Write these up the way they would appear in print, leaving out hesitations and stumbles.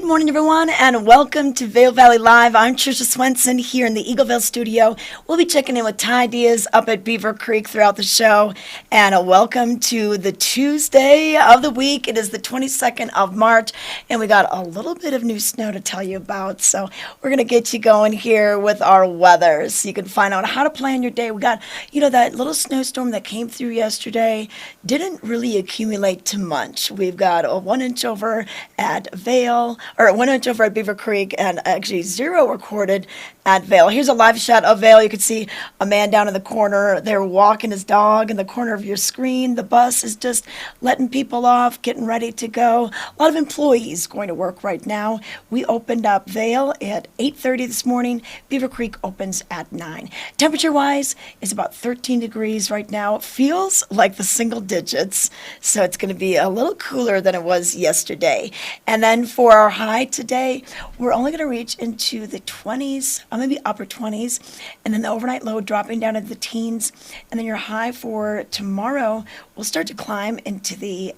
morning, everyone, and welcome to Vail Valley Live. I'm Trisha Swenson here in the Eagleville studio. We'll be checking in with Ty Diaz up at Beaver Creek throughout the show. And welcome to the Tuesday of the week. It is the 22nd of March, and we got a little bit of new snow to tell you about. So we're going to get you going here with our weather so you can find out how to plan your day. We got, that little snowstorm that came through yesterday didn't really accumulate too much. We've got a 1 inch over at Vail, or 1 inch over at Beaver Creek, and actually 0 recorded at Vail. Here's a live shot of Vail. You can see a man down in the corner there walking his dog in the corner of your screen. The bus is just letting people off, getting ready to go. A lot of employees going to work right now. We opened up Vail at 8:30 this morning. Beaver Creek opens at 9. Temperature-wise, it's about 13 degrees right now. It feels like the single digits, so it's going to be a little cooler than it was yesterday. And then for our high today, we're only going to reach into the 20s, maybe upper 20s, and then the overnight low dropping down into the teens, and then your high for tomorrow will start to climb into the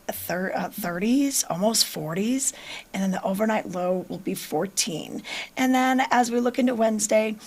30s, almost 40s, and then the overnight low will be 14. And then as we look into Wednesday,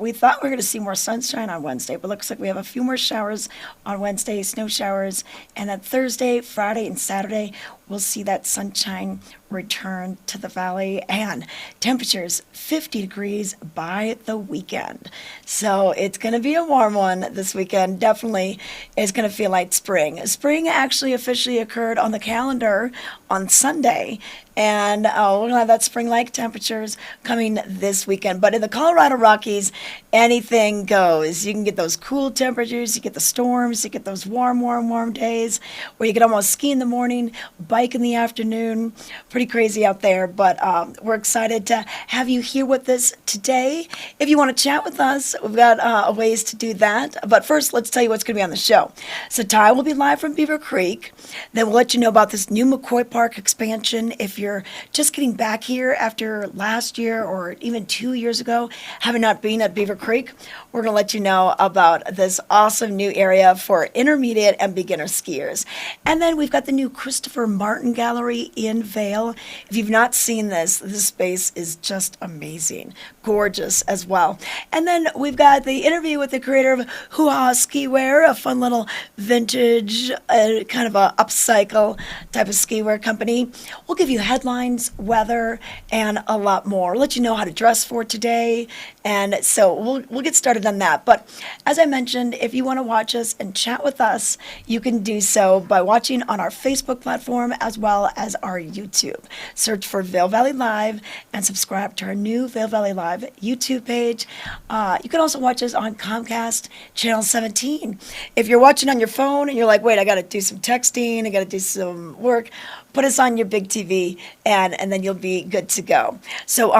we thought we were going to see more sunshine on Wednesday, but looks like we have a few more showers on Wednesday, snow showers, and then Thursday, Friday, and Saturday, we'll see that sunshine return to the valley, and temperatures 50 degrees by the weekend. So it's going to be a warm one this weekend. Definitely is going to feel like spring. Spring actually officially occurred on the calendar on Sunday, and we're going to have that spring-like temperatures coming this weekend. But in the Colorado Rockies, anything goes. You can get those cool temperatures, you get the storms, you get those warm days where you can almost ski in the morning, bike in the afternoon. Pretty crazy out there, but we're excited to have you here with us today. If you want to chat with us, we've got ways to do that. But first, let's tell you what's going to be on the show. So Ty will be live from Beaver Creek. Then we'll let you know about this new McCoy Park expansion. If you're just getting back here after last year or even 2 years ago, having not been at Beaver Creek, we're going to let you know about this awesome new area for intermediate and beginner skiers. And then we've got the new Christopher Martin Gallery in Vail. If you've not seen this space is just amazing, gorgeous as well. And then we've got the interview with the creator of Hoo-Ha Ski Wear, a fun little vintage, kind of a upcycle type of ski wear company. We'll give you headlines, weather, and a lot more. We'll let you know how to dress for today, and so we'll get started on that. But as I mentioned, if you want to watch us and chat with us, you can do so by watching on our Facebook platform as well as our YouTube. Search for Vail Valley Live and subscribe to our new Vail Valley Live YouTube page. You can also watch us on Comcast Channel 17. If you're watching on your phone and you're like, wait, I got to do some texting, I got to do some work, put us on your big TV, and then you'll be good to go. So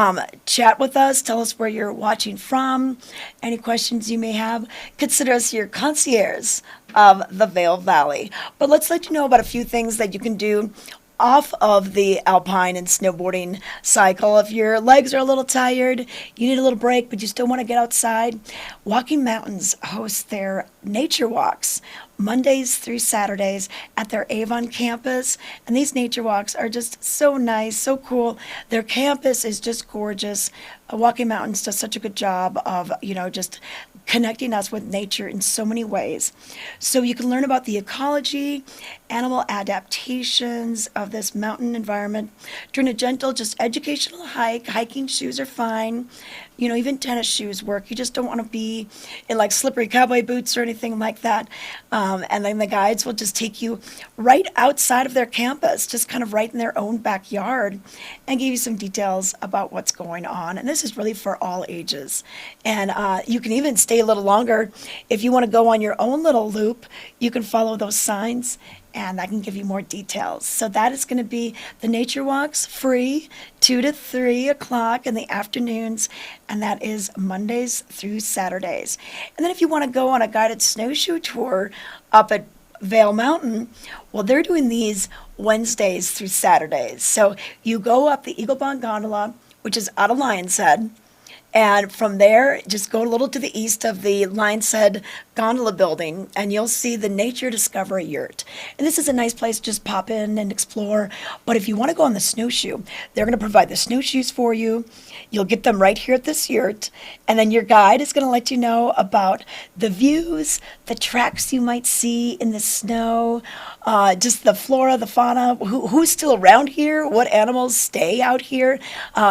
chat with us. Tell us where you're watching from. Any questions you may have. Consider us your concierge of the Vail Valley. But let's let you know about a few things that you can do off of the alpine and snowboarding cycle. If your legs are a little tired, you need a little break, but you still want to get outside, Walking Mountains hosts their nature walks Mondays through Saturdays at their Avon campus. And these nature walks are just so nice, so cool. Their campus is just gorgeous. Walking Mountains does such a good job of, just connecting us with nature in so many ways. So you can learn about the ecology, animal adaptations of this mountain environment during a gentle, just educational hike. Hiking shoes are fine. Even tennis shoes work. You just don't want to be in like slippery cowboy boots or anything like that. And then the guides will just take you right outside of their campus, just kind of right in their own backyard, and give you some details about what's going on. And this is really for all ages. And you can even stay a little longer. If you want to go on your own little loop, you can follow those signs, and I can give you more details. So that is going to be the nature walks, free, 2 to 3 o'clock in the afternoons, and that is Mondays through Saturdays. And then if you want to go on a guided snowshoe tour up at Vail Mountain, well, they're doing these Wednesdays through Saturdays. So you go up the Eagle Bond Gondola, which is out of Lion's Head, And from there, just go a little to the east of the Lion's Head Gondola Building, and you'll see the Nature Discovery Yurt. And this is a nice place to just pop in and explore. But if you want to go on the snowshoe, they're going to provide the snowshoes for you. You'll get them right here at this yurt. And then your guide is going to let you know about the views, the tracks you might see in the snow, just the flora, the fauna, who's still around here, what animals stay out here.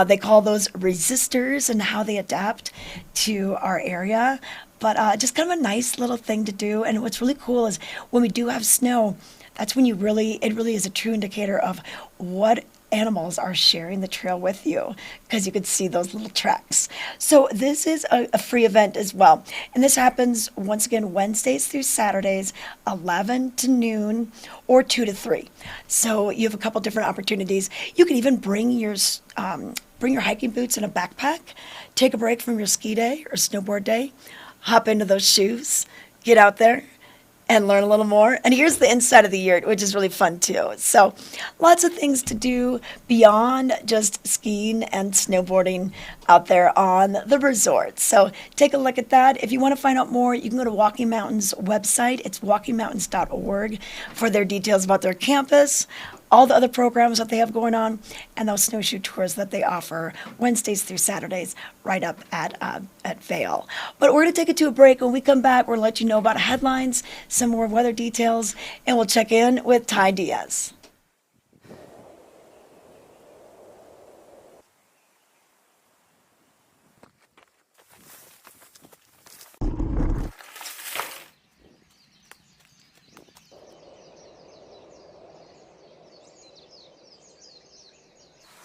They call those resistors and how they adapt to our area. But just kind of a nice little thing to do. And what's really cool is when we do have snow, that's when it really is a true indicator of what animals are sharing the trail with you, because you could see those little tracks. So this is a free event as well. And this happens, once again, Wednesdays through Saturdays, 11 to noon or 2 to 3. So you have a couple different opportunities. You can even bring your hiking boots and a backpack, take a break from your ski day or snowboard day, hop into those shoes, get out there, and learn a little more. And here's the inside of the yurt, which is really fun too. So lots of things to do beyond just skiing and snowboarding out there on the resort. So take a look at that. If you want to find out more, you can go to Walking Mountain's website. It's walkingmountains.org for their details about their campus, all the other programs that they have going on, and those snowshoe tours that they offer Wednesdays through Saturdays right up at Vail. But we're going to take it to a break. When we come back, we're going to let you know about headlines, some more weather details, and we'll check in with Ty Diaz.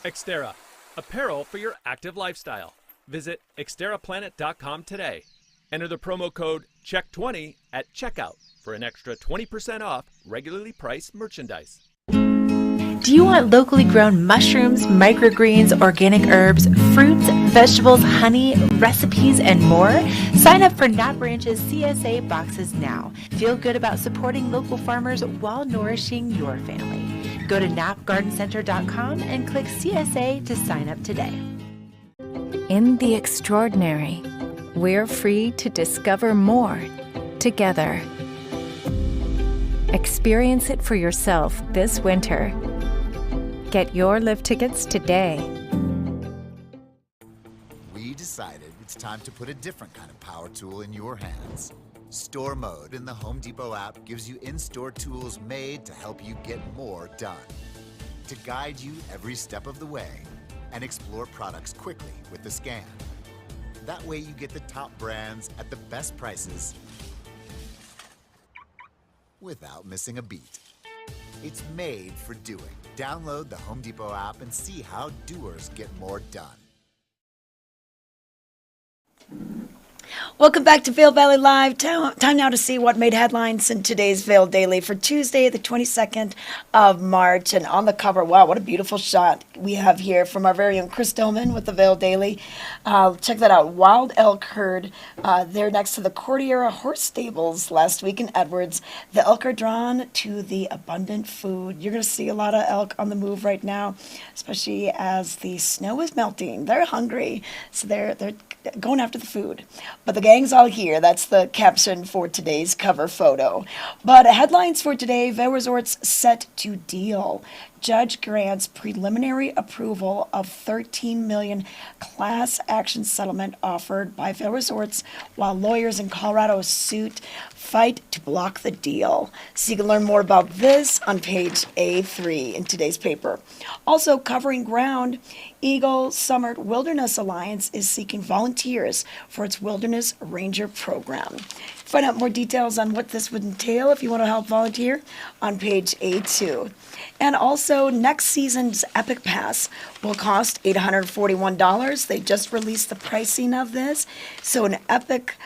Xterra, apparel for your active lifestyle. Visit xterraplanet.com today. Enter the promo code CHECK20 at checkout for an extra 20% off regularly priced merchandise. Do you want locally grown mushrooms, microgreens, organic herbs, fruits, vegetables, honey, recipes, and more? Sign up for Knot Branch's CSA boxes now. Feel good about supporting local farmers while nourishing your family. Go to knotgardencenter.com and click CSA to sign up today. In the extraordinary, we're free to discover more together. Experience it for yourself this winter. Get your lift tickets today. We decided it's time to put a different kind of power tool in your hands. Store Mode in the Home Depot app gives you in-store tools made to help you get more done. To guide you every step of the way and explore products quickly with the scan. That way you get the top brands at the best prices without missing a beat. It's made for doing. Download the Home Depot app and see how doers get more done. Welcome back to Vail Valley Live. Time now to see what made headlines in today's Vail Daily for Tuesday, the 22nd of March. And on the cover, wow, what a beautiful shot we have here from our very own Chris Doman with the Vail Daily. Check that out. Wild elk herd there next to the Cordillera Horse Stables last week in Edwards. The elk are drawn to the abundant food. You're going to see a lot of elk on the move right now, especially as the snow is melting. They're hungry, so they're going after the food. But the gang's all here. That's the caption for today's cover photo. But headlines for today: Vail Resorts set to deal. Judge grants preliminary approval of $13 million class action settlement offered by Vail Resorts, while lawyers in Colorado's suit fight to block the deal. So you can learn more about this on page A3 in today's paper. Also covering ground, Eagle Summit Wilderness Alliance is seeking volunteers for its Wilderness Ranger program. Find out more details on what this would entail if you want to help volunteer on page A2. And also, next season's Epic Pass will cost $841. They just released the pricing of this. So an Epic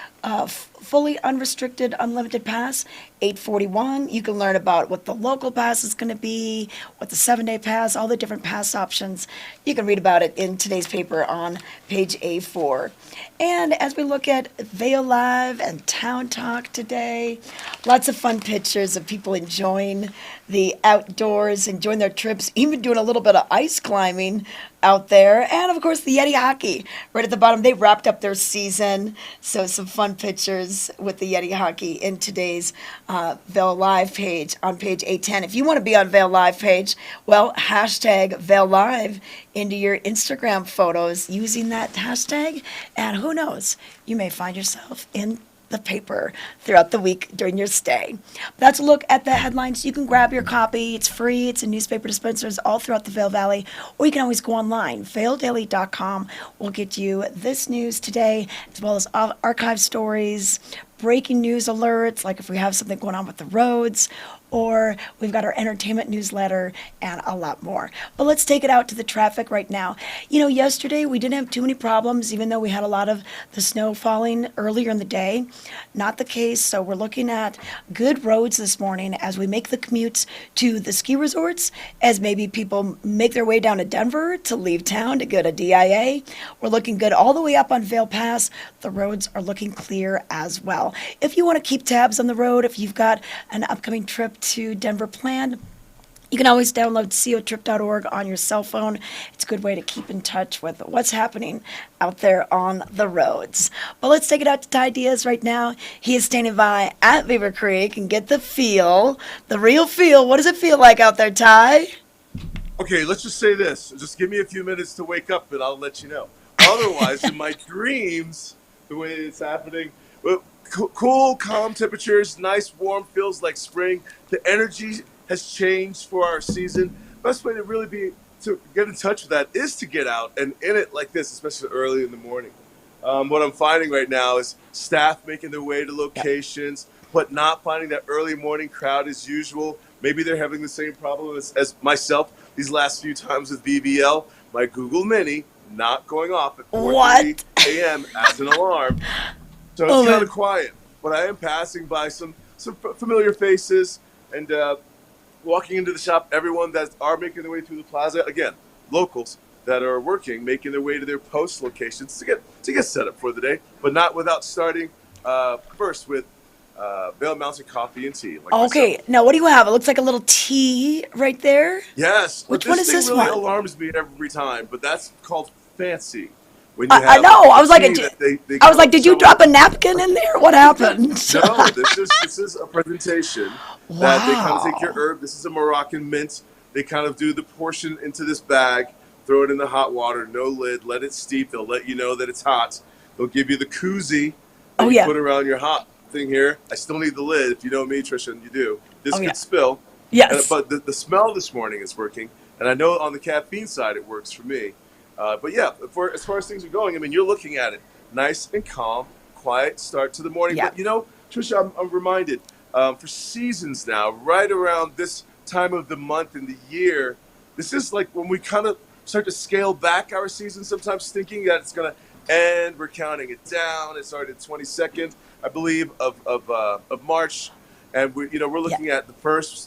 fully unrestricted unlimited pass, $841. You can learn about what the local pass is going to be, what the 7-day pass, all the different pass options. You can read about it in today's paper on page A4. And as we look at Vail Live and Town talk today. Lots of fun pictures of people enjoying the outdoors, enjoying their trips, even doing a little bit of ice climbing out there. And of course, the Yeti hockey right at the bottom. They wrapped up their season. So some fun pictures with the Yeti hockey in today's Vail Live page on page 810. If you want to be on Vail Live page, well, hashtag Vail Live into your Instagram photos using that hashtag. And who knows, you may find yourself in the paper throughout the week during your stay. That's a look at the headlines. You can grab your copy. It's free. It's in newspaper dispensers all throughout the Vail Valley, or you can always go online. VailDaily.com will get you this news today, as well as archive stories, breaking news alerts, like if we have something going on with the roads, or we've got our entertainment newsletter and a lot more. But let's take it out to the traffic right now. You know, yesterday we didn't have too many problems, even though we had a lot of the snow falling earlier in the day. Not the case, so we're looking at good roads this morning as we make the commutes to the ski resorts, as maybe people make their way down to Denver to leave town to go to DIA. We're looking good all the way up on Vail Pass. The roads are looking clear as well. If you want to keep tabs on the road, if you've got an upcoming trip to Denver planned, you can always download cotrip.org on your cell phone. It's a good way to keep in touch with what's happening out there on the roads. But let's take it out to Ty Diaz right now. He is standing by at Beaver Creek and get the feel, the real feel. What does it feel like out there, Ty? Okay, let's just say this. Just give me a few minutes to wake up and I'll let you know. Otherwise, in my dreams, the way it's happening, well, cool, calm temperatures, nice, warm, feels like spring. The energy has changed for our season. Best way to really be to get in touch with that is to get out and in it like this, especially early in the morning. What I'm finding right now is staff making their way to locations, but not finding that early morning crowd as usual. Maybe they're having the same problem as myself these last few times with VBL. My Google Mini not going off at 4:30 a.m. as an alarm. So it's kind of quiet, but I am passing by some familiar faces and walking into the shop. Everyone that are making their way through the plaza, again, locals that are working, making their way to their post locations to get set up for the day, but not without starting first with Vail Mountain Coffee and Tea. Like myself. Now what do you have? It looks like a little tea right there. Yes. Which one is this really one? Alarms me every time, but that's called fancy. When you I know. I was like, did you drop a napkin? napkin in there? What happened? No, this is a presentation that they kind of take your herb. This is a Moroccan mint. They kind of do the portion into this bag, throw it in the hot water, no lid, let it steep. They'll let you know that it's hot. They'll give you the koozie that you put around your hot thing here. I still need the lid. If you know me, Trisha, and you do. This could spill. Yes. But the smell this morning is working. And I know on the caffeine side it works for me. But yeah, as far as things are going, I mean, you're looking at it. Nice and calm, quiet start to the morning. Yeah. But, you know, Trisha, I'm reminded, for seasons now, right around this time of the month and the year, this is like when we kind of start to scale back our season, sometimes thinking that it's going to end. We're counting it down. It started 22nd, I believe, of March. And we're looking at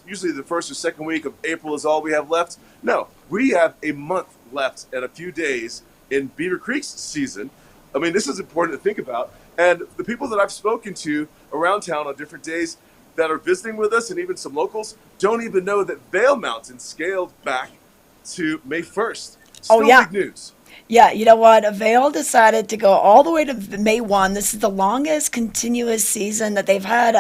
usually the first or second week of April is all we have left. No, we have a month left and a few days in Beaver Creek's season. I mean, this is important to think about. And the people that I've spoken to around town on different days that are visiting with us, and even some locals, don't even know that Vail Mountain scaled back to May 1st. Still big news. Yeah, you know what? Vail decided to go all the way to May 1. This is the longest continuous season that they've had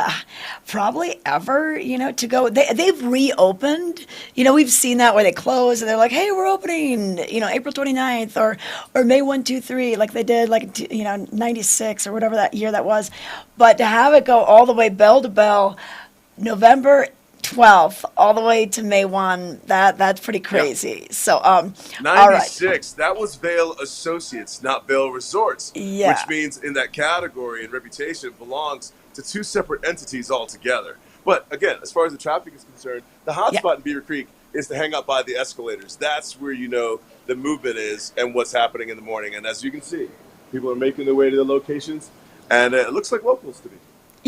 probably ever, to go. They've reopened. We've seen that where they close and they're like, hey, we're opening, April 29th or May 1, 2, 3, like they did, 96 or whatever that year that was. But to have it go all the way bell to bell, November 12th all the way to May 1, that's pretty crazy. Yeah. So 96, all right. That was Vail Associates, not Vail Resorts, which means in that category and reputation belongs to two separate entities altogether. But again, as far as the traffic is concerned, the hot spot in Beaver Creek is to hang out by the escalators. That's where the movement is and what's happening in the morning. And as you can see, people are making their way to the locations, and it looks like locals to me.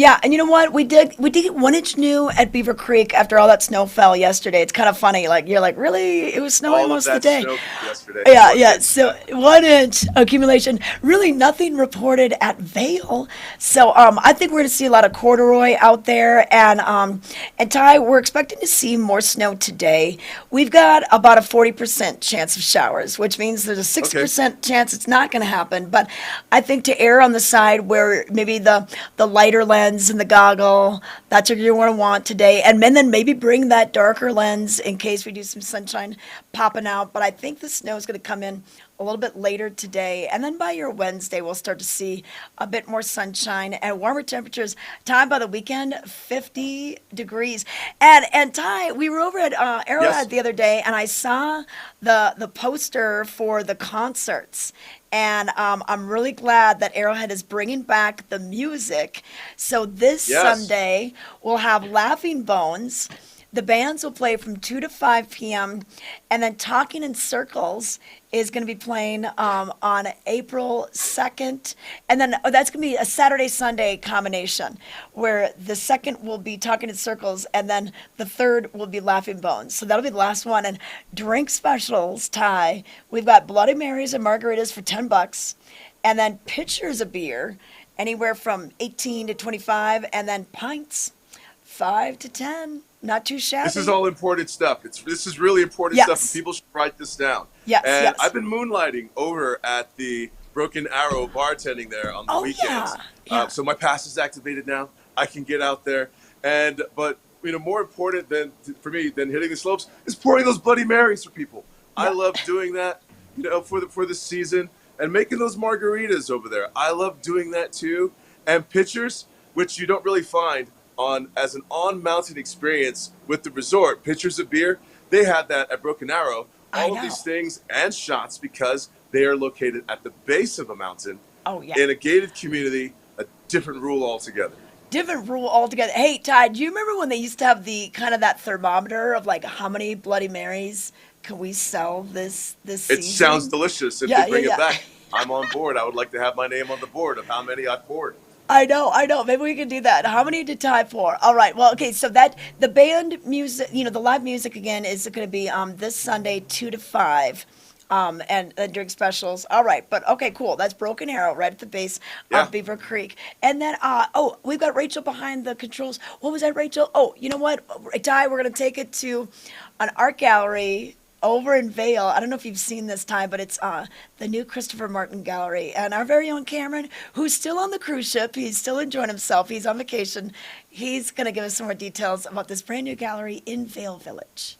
Yeah, and you know what? We did get 1 inch new at Beaver Creek after all that snow fell yesterday. It's kind of funny. Like you're like, really? It was snowing All of most of the that day. snow yesterday. Yeah, One yeah. inch. So 1 inch accumulation. Really nothing reported at Vail. So I think we're going to see a lot of corduroy out there. And Ty, we're expecting to see more snow today. We've got about a 40% chance of showers, which means there's a 6% chance it's not going to happen. But I think to err on the side where maybe the lighter lens and the goggle, that's what you're going to want today. And then maybe bring that darker lens in case we do some sunshine popping out. But I think the snow is going to come in a little bit later today. And then by your Wednesday, we'll start to see a bit more sunshine and warmer temperatures. Time by the weekend, 50 degrees. And Ty, we were over at Arrowhead the other day, and I saw the poster for the concerts. And I'm really glad that Arrowhead is bringing back the music. So this Sunday, we'll have Laughing Bones. The bands will play from 2 to 5 p.m. And then Talking in Circles is going to be playing on April 2nd. And then that's going to be a Saturday-Sunday combination where the second will be Talking in Circles and then the third will be Laughing Bones. So that'll be the last one. And drink specials, Ty. We've got Bloody Marys and margaritas for $10. And then pitchers of beer, anywhere from 18 to 25. And then pints, 5 to 10. Not too shabby. This is all important stuff. This is really important stuff, and people should write this down. Yes, and I've been moonlighting over at the Broken Arrow bartending there on the weekends. So my pass is activated now. I can get out there. But more important for me than hitting the slopes is pouring those Bloody Marys for people. I love doing that, for the season, and making those margaritas over there. I love doing that too. And pitchers, which you don't really find as an on-mountain experience with the resort. Pitchers of beer, they had that at Broken Arrow. All of these things and shots because they are located at the base of a mountain in a gated community, a different rule altogether. Different rule altogether. Hey, Ty, do you remember when they used to have the kind of that thermometer of like how many Bloody Marys can we sell this season? It sounds delicious. If they bring it back, I'm on board. I would like to have my name on the board of how many I poured. I know. Maybe we can do that. How many did Ty pour? All right. Well, okay. So the band music, the live music again is going to be this Sunday, 2 to 5, and drink specials. All right. But okay, cool. That's Broken Arrow right at the base of Beaver Creek. And then, we've got Rachel behind the controls. What was that, Rachel? Oh, you know what, Ty, we're going to take it to an art gallery over in Vail. I don't know if you've seen this, Ty, but it's the new Christopher Martin Gallery. And our very own Cameron, who's still on the cruise ship, he's still enjoying himself. He's on vacation. He's going to give us some more details about this brand new gallery in Vail Village.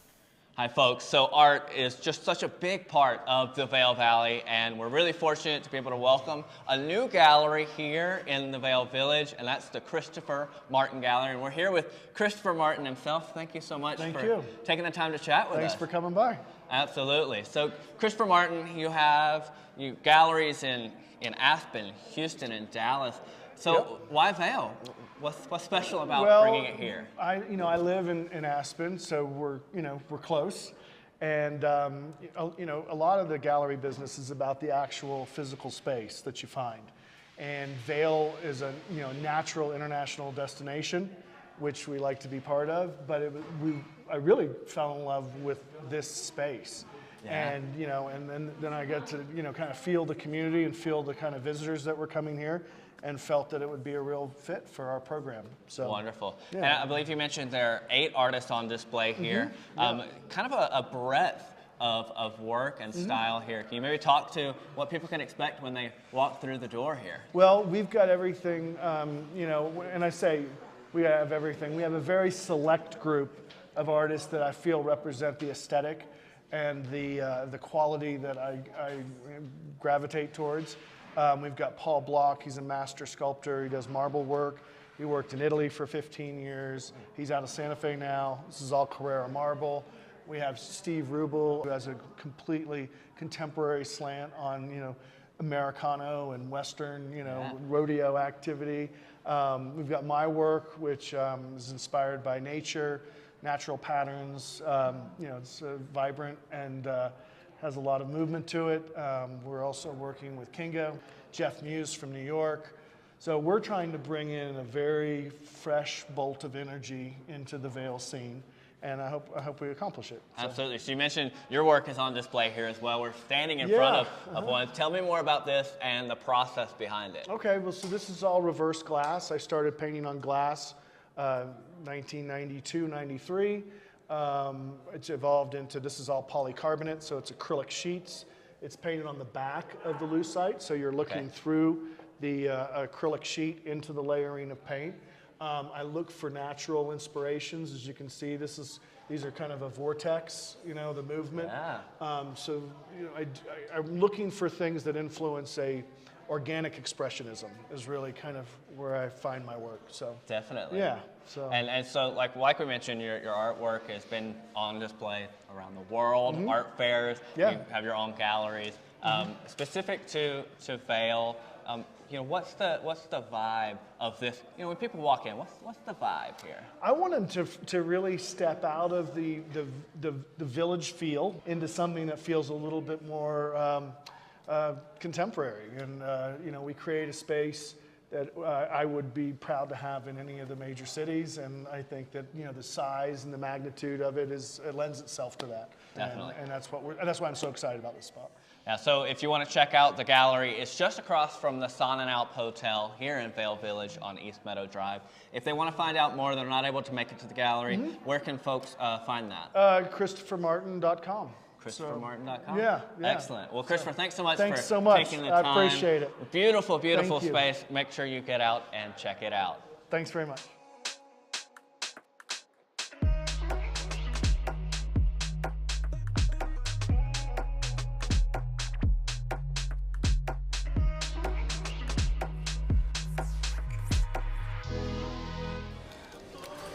Hi, folks. So art is just such a big part of the Vail Valley, and we're really fortunate to be able to welcome a new gallery here in the Vail Village, and that's the Christopher Martin Gallery. And we're here with Christopher Martin himself. Thank you so much for taking the time to chat with us. Thanks for coming by. Absolutely. So, Christopher Martin, you have galleries in Aspen, Houston, and Dallas. So why Vail? What's special about bringing it here? I live in Aspen, so we're close, and a lot of the gallery business is about the actual physical space that you find, and Vail is a natural international destination, which we like to be part of. But I really fell in love with this space. And then I got to kind of feel the community and feel the kind of visitors that were coming here, and felt that it would be a real fit for our program. So wonderful. And I believe you mentioned there are 8 artists on display here. Kind of a breadth of work and style here. Can you maybe talk to what people can expect when they walk through the door here? Well, we've got everything, and I say we have everything. We have a very select group of artists that I feel represent the aesthetic and the quality that I gravitate towards. We've got Paul Block. He's a master sculptor. He does marble work. He worked in Italy for 15 years. He's out of Santa Fe now. This is all Carrara marble. We have Steve Rubel, who has a completely contemporary slant on, Americano and Western, rodeo activity. We've got my work, which is inspired by nature, natural patterns. It's vibrant and has a lot of movement to it. We're also working with Kingo, Jeff Muse from New York. So we're trying to bring in a very fresh bolt of energy into the Vail scene, and I hope we accomplish it. So. Absolutely. So you mentioned your work is on display here as well. We're standing in front of one. Tell me more about this and the process behind it. Okay, well, so this is all reverse glass. I started painting on glass 1992, 93. It's evolved into, this is all polycarbonate, so it's acrylic sheets. It's painted on the back of the lucite, so you're looking through the acrylic sheet into the layering of paint. I look for natural inspirations. As you can see, these are kind of a vortex, the movement. Yeah. So I'm looking for things that influence organic expressionism is really kind of where I find my work. So definitely. Yeah. So and so like we mentioned, your artwork has been on display around the world, art fairs. Yeah. You have your own galleries. Specific to Vail, what's the vibe of this? When people walk in, what's the vibe here? I want them to really step out of the village feel into something that feels a little bit more contemporary. And we create a space that I would be proud to have in any of the major cities, and I think that the size and the magnitude of it lends itself to that. Definitely. And that's why I'm so excited about this spot. Yeah, so if you want to check out the gallery, it's just across from the Sun and Alp Hotel here in Vail Village on East Meadow Drive. If they want to find out more, they're not able to make it to the gallery, where can folks find that? ChristopherMartin.com. ChristopherMartin.com? Yeah. Excellent. Well, Christopher, thanks so much Thanks for so much. taking the time. I appreciate it. Beautiful, beautiful Thank you. space. Make sure you get out and check it out. Thanks very much.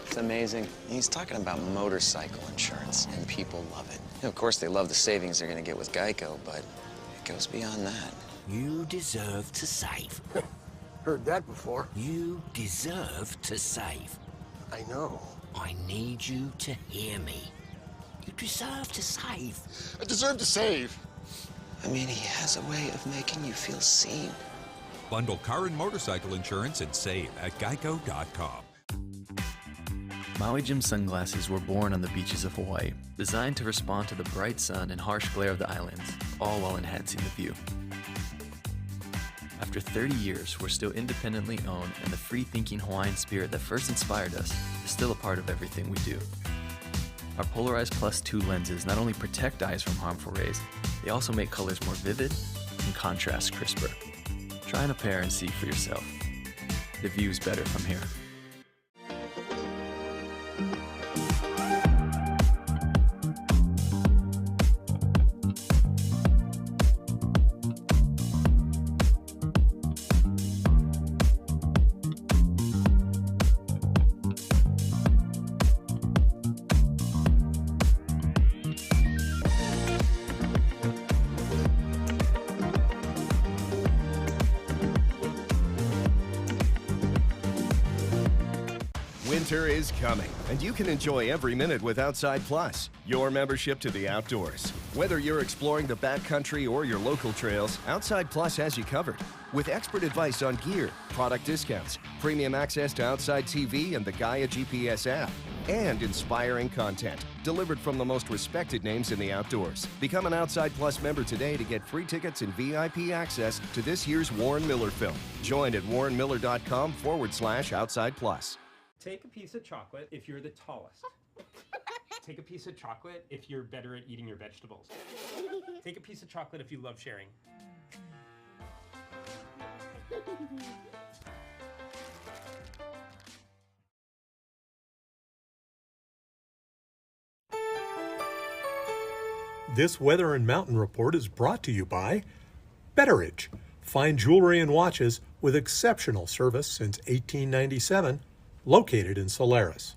It's amazing. He's talking about motorcycle insurance, and people love it. Of course, they love the savings they're going to get with Geico, but it goes beyond that. You deserve to save. Heard that before. You deserve to save. I know. I need you to hear me. You deserve to save. I deserve to save. I mean, he has a way of making you feel seen. Bundle car and motorcycle insurance and save at geico.com. Maui Jim sunglasses were born on the beaches of Hawaii, designed to respond to the bright sun and harsh glare of the islands, all while enhancing the view. After 30 years, we're still independently owned, and the free-thinking Hawaiian spirit that first inspired us is still a part of everything we do. Our Polarized Plus 2 lenses not only protect eyes from harmful rays, they also make colors more vivid and contrast crisper. Try on a pair and see for yourself. The view's better from here. Winter is coming, and you can enjoy every minute with Outside Plus, your membership to the outdoors. Whether you're exploring the backcountry or your local trails, Outside Plus has you covered. With expert advice on gear, product discounts, premium access to Outside TV and the Gaia GPS app, and inspiring content delivered from the most respected names in the outdoors. Become an Outside Plus member today to get free tickets and VIP access to this year's Warren Miller film. Join at warrenmiller.com/Outside Plus. Take a piece of chocolate if you're the tallest. Take a piece of chocolate if you're better at eating your vegetables. Take a piece of chocolate if you love sharing. This Weather and Mountain Report is brought to you by Betteridge. Fine jewelry and watches with exceptional service since 1897. Located in Solaris.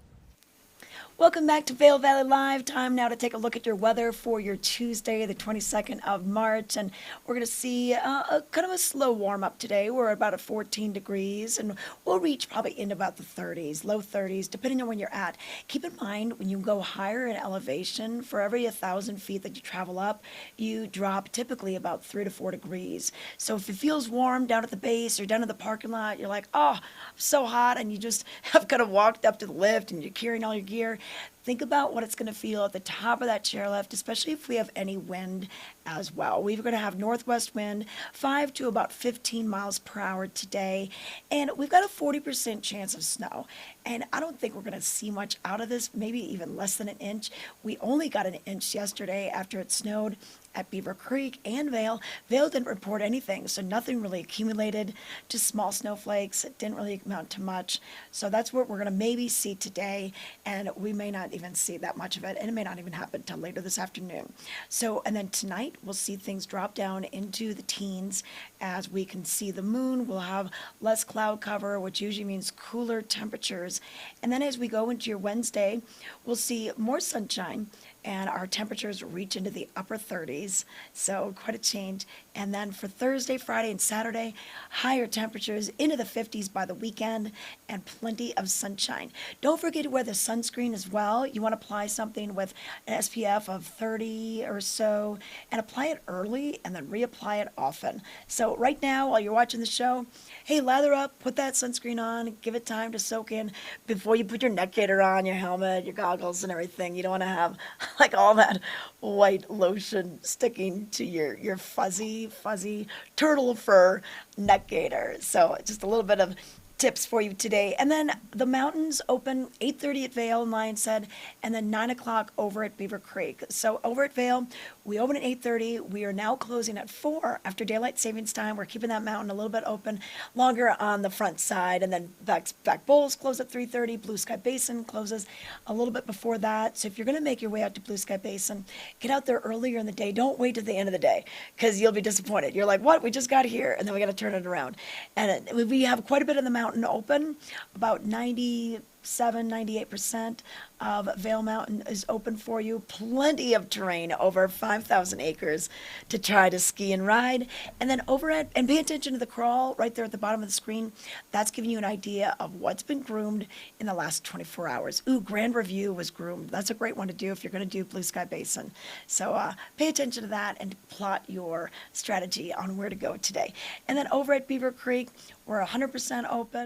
Welcome back to Vail Valley Live. Time now to take a look at your weather for your Tuesday, the 22nd of March. And we're going to see a kind of a slow warm up today. We're about at 14 degrees and we'll reach probably in about the 30s, low 30s, depending on when you're at. Keep in mind, when you go higher in elevation, for every 1,000 feet that you travel up, you drop typically about 3 to 4 degrees. So if it feels warm down at the base or down in the parking lot, you're like, oh, I'm so hot, and you just have kind of walked up to the lift and you're carrying all your gear. Think about what it's going to feel at the top of that chairlift, especially if we have any wind as well. We're going to have northwest wind, 5 to about 15 miles per hour today, and we've got a 40% chance of snow. And I don't think we're going to see much out of this, maybe even less than an inch. We only got an inch yesterday after it snowed at Beaver Creek and Vail. Vail didn't report anything, so nothing really accumulated, just small snowflakes. It didn't really amount to much. So that's what we're going to maybe see today, and we may not even see that much of it, and it may not even happen until later this afternoon. So, and then tonight we'll see things drop down into the teens as we can see the moon. We'll have less cloud cover, which usually means cooler temperatures. And then as we go into your Wednesday, we'll see more sunshine, and our temperatures reach into the upper 30s, so quite a change. And then for Thursday, Friday, and Saturday, higher temperatures into the 50s by the weekend, and plenty of sunshine. Don't forget to wear the sunscreen as well. You want to apply something with an SPF of 30 or so, and apply it early and then reapply it often. So right now, while you're watching the show, hey, lather up, put that sunscreen on, give it time to soak in before you put your neck gaiter on, your helmet, your goggles, and everything. You don't want to have like all that white lotion sticking to your fuzzy turtle fur neck gaiter. So just a little bit of tips for you today. And then the mountains open 8:30 at Vail and Lions Head, and then 9 o'clock over at Beaver Creek. So over at Vail, we open at 8:30. We are now closing at 4 after daylight savings time. We're keeping that mountain a little bit open longer on the front side, and then back bowls close at 3:30. Blue Sky Basin closes a little bit before that. So if you're going to make your way out to Blue Sky Basin, get out there earlier in the day. Don't wait to the end of the day, because you'll be disappointed. You're like, what? We just got here, and then we got to turn it around. And we have quite a bit of the mountain open. About 98% of Vail Mountain is open for you. Plenty of terrain, over 5,000 acres to try to ski and ride. And then and pay attention to the crawl right there at the bottom of the screen. That's giving you an idea of what's been groomed in the last 24 hours. Ooh, Grand Review was groomed. That's a great one to do if you're going to do Blue Sky Basin. So pay attention to that and plot your strategy on where to go today. And then over at Beaver Creek, we're 100% open.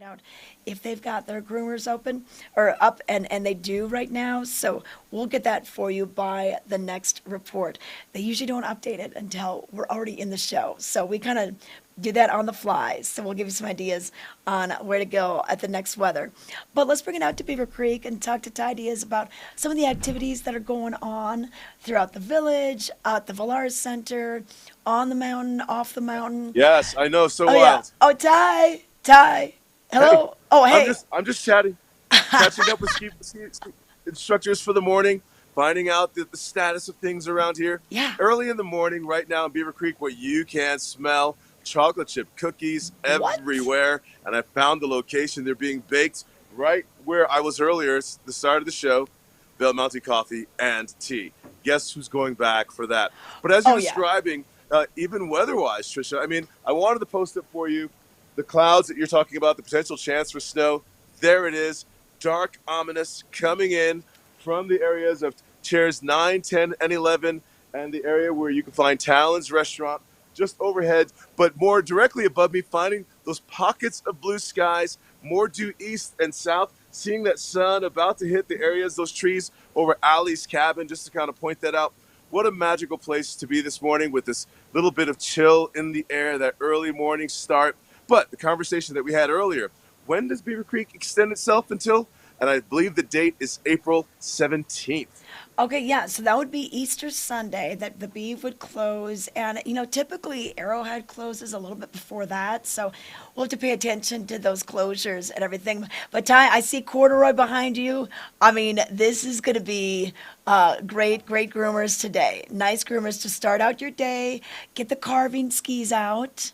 Out if they've got their groomers open or up, and they do right now. So we'll get that for you by the next report. They usually don't update it until we're already in the show. So we kind of do that on the fly. So we'll give you some ideas on where to go at the next weather. But let's bring it out to Beaver Creek and talk to Ty Diaz about some of the activities that are going on throughout the village, at the Villar Center, on the mountain, off the mountain. Yes, I know, so wild. Yeah. Oh, Ty. Hello. Hey, oh, hey. I'm just chatting, catching up with ski instructors for the morning, finding out the status of things around here. Yeah. Early in the morning, right now in Beaver Creek, where you can smell chocolate chip cookies everywhere, and I found the location. They're being baked right where I was earlier. It's the start of the show. Vail Mountain Coffee and Tea. Guess who's going back for that? But as you're describing, even weather-wise, Trisha, I mean, I wanted to post it for you. The clouds that you're talking about, the potential chance for snow, there it is. Dark, ominous, coming in from the areas of chairs 9, 10, and 11, and the area where you can find Talon's Restaurant just overhead, but more directly above me, finding those pockets of blue skies, more due east and south, seeing that sun about to hit the areas, those trees over Allie's cabin, just to kind of point that out. What a magical place to be this morning with this little bit of chill in the air, that early morning start. But the conversation that we had earlier, when does Beaver Creek extend itself until? and I believe the date is April 17th. Okay, yeah, so that would be Easter Sunday that the Beeve would close. And, typically Arrowhead closes a little bit before that. So we'll have to pay attention to those closures and everything. But Ty, I see corduroy behind you. I mean, this is going to be great, great groomers today. Nice groomers to start out your day, get the carving skis out.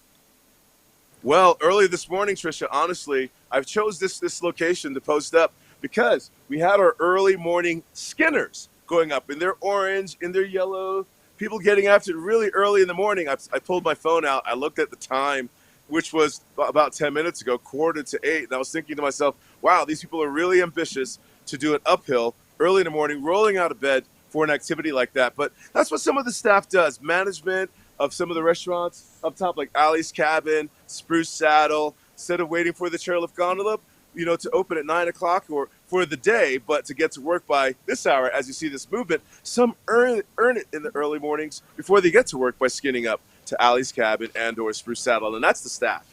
Well, early this morning, Trisha, honestly, I've chose this location to post up because we had our early morning skinners going up in their orange, in their yellow, people getting after it really early in the morning. I pulled my phone out. I looked at the time, which was about 10 minutes ago, 7:45. And I was thinking to myself, wow, these people are really ambitious to do it uphill early in the morning, rolling out of bed for an activity like that. But that's what some of the staff does. Management of some of the restaurants up top, like Allie's Cabin, Spruce Saddle, instead of waiting for the chairlift gondola, to open at 9 o'clock or for the day, but to get to work by this hour, as you see this movement, some earn it in the early mornings before they get to work by skinning up to Allie's Cabin and or Spruce Saddle, and that's the staff.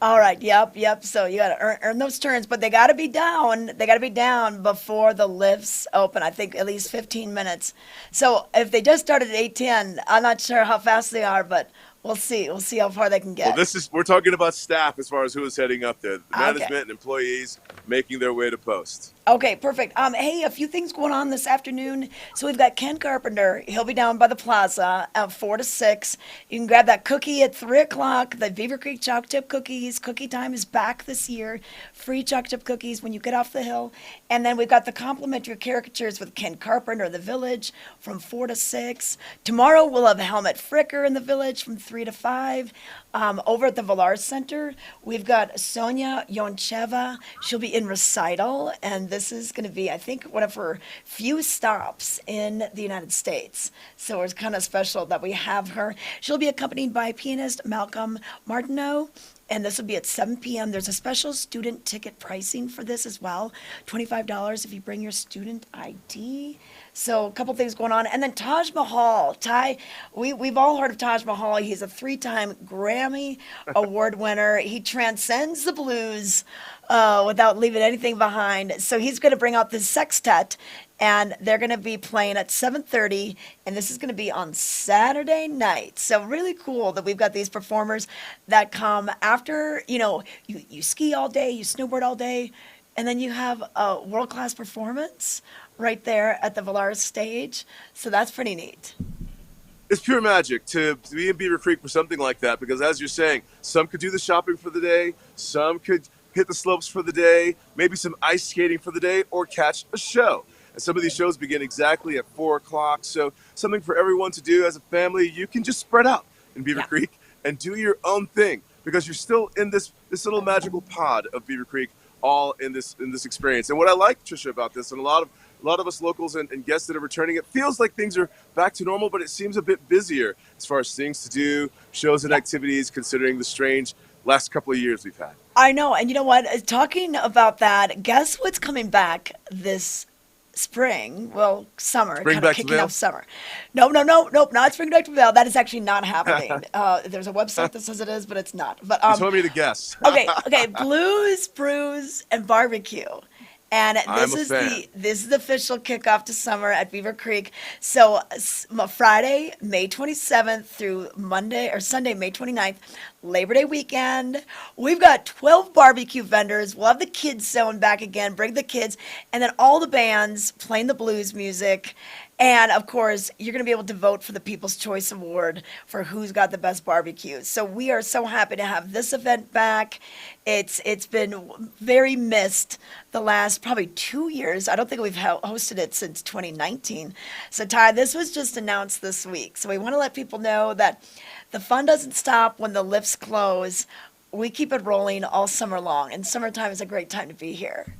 All right. Yep. So you got to earn those turns, but they got to be down. They got to be down before the lifts open. I think at least 15 minutes. So if they just started at 8:10, I'm not sure how fast they are, but we'll see. We'll see how far they can get. Well, we're talking about staff as far as who is heading up there. The Okay. management and employees making their way to post. Okay, perfect. Hey, a few things going on this afternoon. So we've got Ken Carpenter. He'll be down by the plaza at 4 to 6. You can grab that cookie at 3 o'clock. The Beaver Creek Chalk Chip Cookies. Cookie time is back this year. Free chalk chip cookies when you get off the hill. And then we've got the complimentary caricatures with Ken Carpenter in the Village from 4 to 6. Tomorrow we'll have Helmut Fricker in the Village from 3 to 5. Over at the Valar Center, we've got Sonia Yoncheva. She'll be in recital, and this is going to be, I think, one of her few stops in the United States. So it's kind of special that we have her. She'll be accompanied by pianist Malcolm Martineau, and this will be at 7 p.m. There's a special student ticket pricing for this as well, $25 if you bring your student ID. So a couple things going on. And then Taj Mahal. Ty, we've all heard of Taj Mahal. He's a 3-time Grammy Award winner. He transcends the blues without leaving anything behind. So he's going to bring out this sextet, and they're going to be playing at 7:30, and this is going to be on Saturday night. So really cool that we've got these performers that come after, you ski all day, you snowboard all day, and then you have a world-class performance right there at the Valaris stage. So that's pretty neat. It's pure magic to be in Beaver Creek for something like that, because as you're saying, some could do the shopping for the day, some could hit the slopes for the day, maybe some ice skating for the day, or catch a show. And some of these shows begin exactly at 4 o'clock, so something for everyone to do as a family. You can just spread out in Beaver Creek and do your own thing, because you're still in this little magical pod of Beaver Creek, all in this experience. And what I like, Trisha, about this, and a lot of us locals and guests that are returning, it feels like things are back to normal, but it seems a bit busier as far as things to do, shows and activities, considering the strange last couple of years we've had. I know, and you know what? Talking about that, guess what's coming back this spring? Well, summer, Spring kind of back to kicking Vail? off summer. Nope, not spring back to Vail. That is actually not happening. There's a website that says it is, but it's not. But You told me to guess. okay, Blues, Brews, and Barbecue. And I'm this a is fan. this is the official kickoff to summer at Beaver Creek. So Friday, May 27th through Sunday, May 29th, Labor Day weekend. We've got 12 barbecue vendors. We'll have the kids zone back again. Bring the kids, and then all the bands playing the blues music. And of course, you're going to be able to vote for the People's Choice Award for who's got the best barbecue. So we are so happy to have this event back. It's been very missed the last probably 2 years. I don't think we've hosted it since 2019. So Ty, this was just announced this week. So we want to let people know that the fun doesn't stop when the lifts close. We keep it rolling all summer long, and summertime is a great time to be here.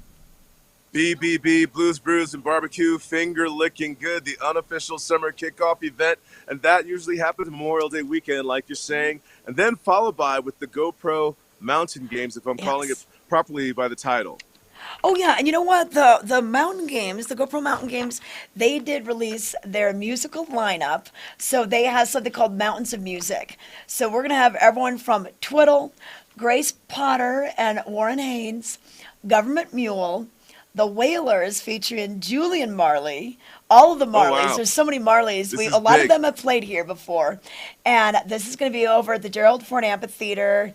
BBB, Blues, Brews, and Barbecue, Finger Licking Good, the unofficial summer kickoff event. And that usually happens Memorial Day weekend, like you're saying. And then followed by with the GoPro Mountain Games, if I'm calling it properly by the title. Oh yeah, and you know what? The Mountain Games, the GoPro Mountain Games, they did release their musical lineup. So they have something called Mountains of Music. So we're gonna have everyone from Twiddle, Grace Potter and Warren Haynes, Government Mule, The Whalers featuring Julian Marley, all of the Marleys. wow. There's so many Marleys. This is A lot of big. them have played here before. And this is going to be over at the Gerald Ford Amphitheater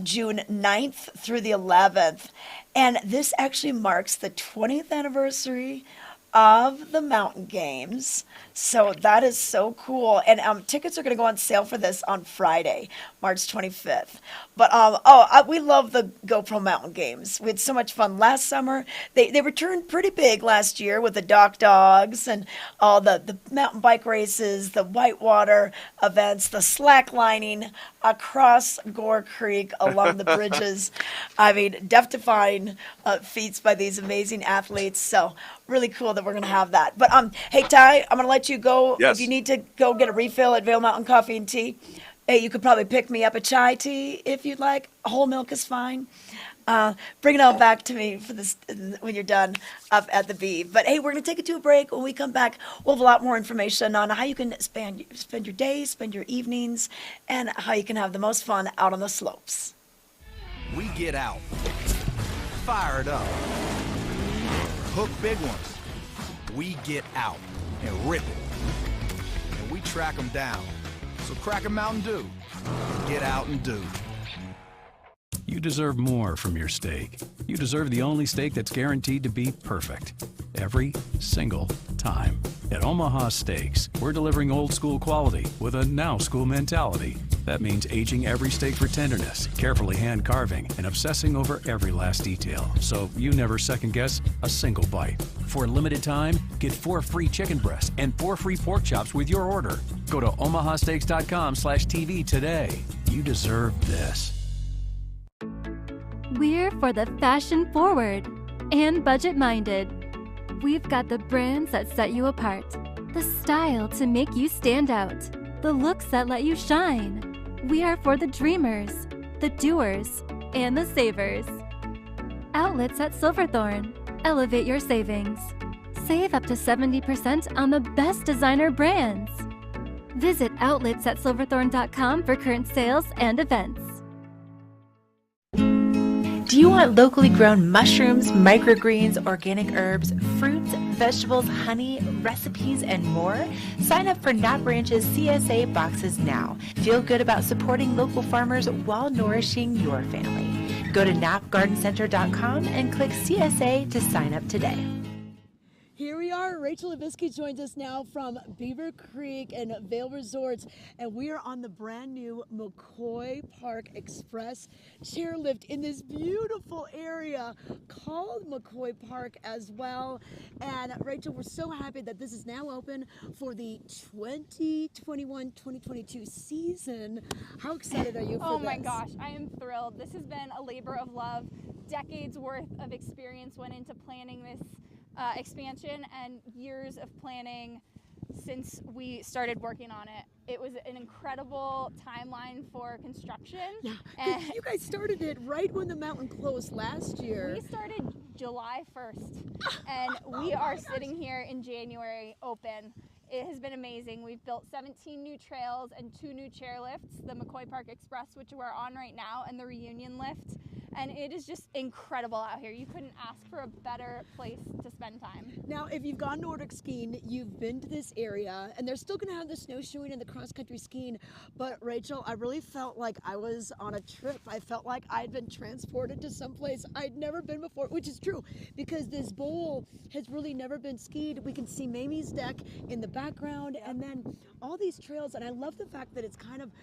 June 9th through the 11th. And this actually marks the 20th anniversary of the Mountain Games. So that is so cool. And tickets are going to go on sale for this on Friday, March 25th. But we love the GoPro Mountain Games. We had so much fun last summer. They returned pretty big last year with the Dock Dogs and all the mountain bike races, the whitewater events, the slacklining across Gore Creek along the bridges. I mean, death-defying feats by these amazing athletes. So really cool that we're going to have that. But hey, Ty, I'm going to let you go. Yes. If you need to go get a refill at Vail Mountain Coffee and Tea, hey, you could probably pick me up a chai tea if you'd like. Whole milk is fine. Bring it all back to me for this when you're done up at the Beeve. But hey, we're going to take it to a break. When we come back, we'll have a lot more information on how you can spend your days, spend your evenings, and how you can have the most fun out on the slopes. We get out, fire it up, hook big ones. We get out and rip it, and we track them down. So crack a Mountain Dew, and get out and do. You deserve more from your steak. You deserve the only steak that's guaranteed to be perfect every single time. At Omaha Steaks, we're delivering old school quality with a now school mentality. That means aging every steak for tenderness, carefully hand carving, and obsessing over every last detail, so you never second guess a single bite. For a limited time, get 4 free chicken breasts and 4 free pork chops with your order. Go to omahasteaks.com/TV today. You deserve this. We're for the fashion forward and budget minded. We've got the brands that set you apart, the style to make you stand out, the looks that let you shine. We are for the dreamers, the doers, and the savers. Outlets at Silverthorne. Elevate your savings. Save up to 70% on the best designer brands. Visit outlets@silverthorne.com for current sales and events. Do you want locally grown mushrooms, microgreens, organic herbs, fruits, vegetables, honey, recipes, and more? Sign up for Knot Ranch's CSA boxes now. Feel good about supporting local farmers while nourishing your family. Go to knopgardencenter.com and click CSA to sign up today. Here we are. Rachel Levisky joins us now from Beaver Creek and Vail Resorts, and we are on the brand new McCoy Park Express chairlift in this beautiful area called McCoy Park as well. And Rachel, we're so happy that this is now open for the 2021-2022 season. How excited are you for this? Oh my gosh, I am thrilled. This has been a labor of love. Decades worth of experience went into planning this expansion and years of planning since we started working on it. It was an incredible timeline for construction. Yeah, 'cause you guys started it right when the mountain closed last year. We started July 1st and we are sitting here in January open. It has been amazing. We've built 17 new trails and 2 new chairlifts, the McCoy Park Express, which we're on right now, and the Reunion Lift. And it is just incredible out here. You couldn't ask for a better place to spend time. Now, if you've gone Nordic skiing, you've been to this area, and they're still going to have the snowshoeing and the cross-country skiing. But Rachel, I really felt like I was on a trip. I felt like I'd been transported to someplace I'd never been before, which is true, because this bowl has really never been skied. We can see Mamie's deck in the background, and then all these trails. And I love the fact that it's kind of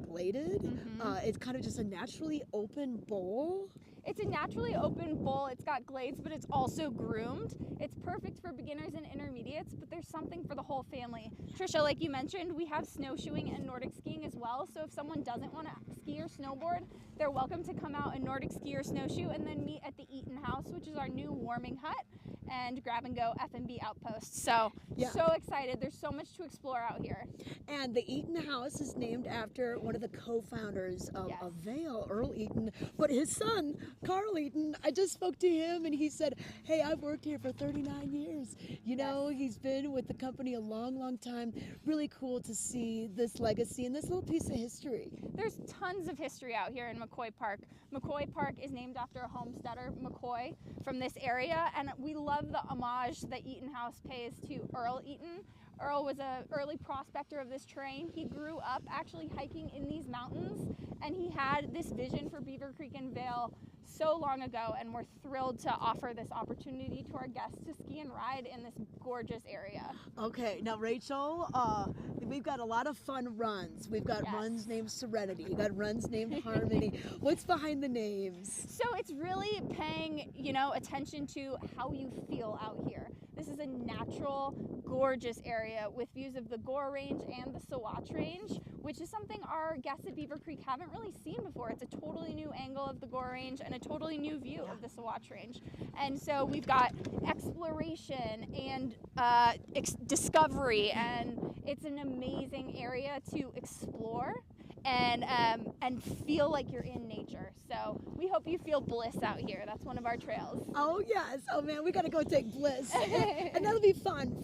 gladed. It's kind of just a naturally open bowl. It's a naturally open bowl. It's got glades, but it's also groomed. It's perfect for beginners and intermediates, but there's something for the whole family. Trisha, like you mentioned, we have snowshoeing and Nordic skiing as well. So if someone doesn't want to ski or snowboard, they're welcome to come out and Nordic ski or snowshoe and then meet at the Eaton House, which is our new warming hut and grab and go F&B outpost. So, so excited. There's so much to explore out here. And the Eaton House is named after one of the co-founders of Vail, Earl Eaton, but his son, Carl Eaton. I just spoke to him and he said, hey, I've worked here for 39 years. You know, he's been with the company a long, long time. Really cool to see this legacy and this little piece of history. There's tons of history out here in McCoy Park. McCoy Park is named after a homesteader, McCoy, from this area, and we love the homage that Eaton House pays to Earl Eaton. Earl was an early prospector of this terrain. He grew up actually hiking in these mountains, and he had this vision for Beaver Creek and Vail so long ago, and we're thrilled to offer this opportunity to our guests to ski and ride in this gorgeous area. Okay, now Rachel, we've got a lot of fun runs. We've got runs named Serenity. We've got runs named Harmony. What's behind the names? So it's really paying, attention to how you feel out here. This is a natural, gorgeous area with views of the Gore Range and the Sawatch Range, which is something our guests at Beaver Creek haven't really seen before. It's a totally new angle of the Gore Range and a totally new view of the Sawatch Range. And so we've got exploration and discovery, and it's an amazing area to explore and feel like you're in nature. So we hope you feel bliss out here. That's one of our trails. Oh yes. Oh man, we gotta go take Bliss, and that'll be fun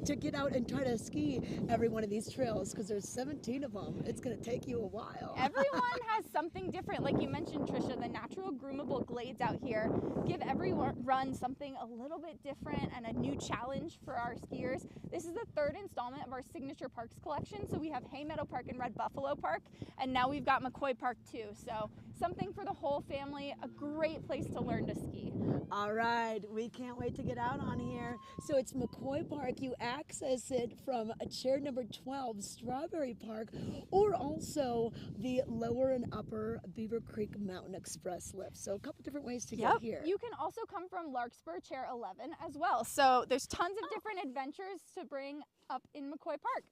to get out and try to ski every one of these trails because there's 17 of them. It's gonna take you a while. Everyone has something different, like you mentioned, Trisha. The natural groomable glades out here give every run something a little bit different and a new challenge for our skiers. This is the third installment of our signature parks collection. So we have Hay Meadow Park and Red Buffalo Park, and now we've got McCoy Park too. So something for the whole family, a great place to learn to ski. All right, we can't wait to get out on here. So it's McCoy Park. You access it from chair number 12, Strawberry Park, or also the lower and upper Beaver Creek Mountain Express lift. So a couple different ways to get here. You can also come from Larkspur chair 11 as well. So there's tons of different adventures to bring up in McCoy Park.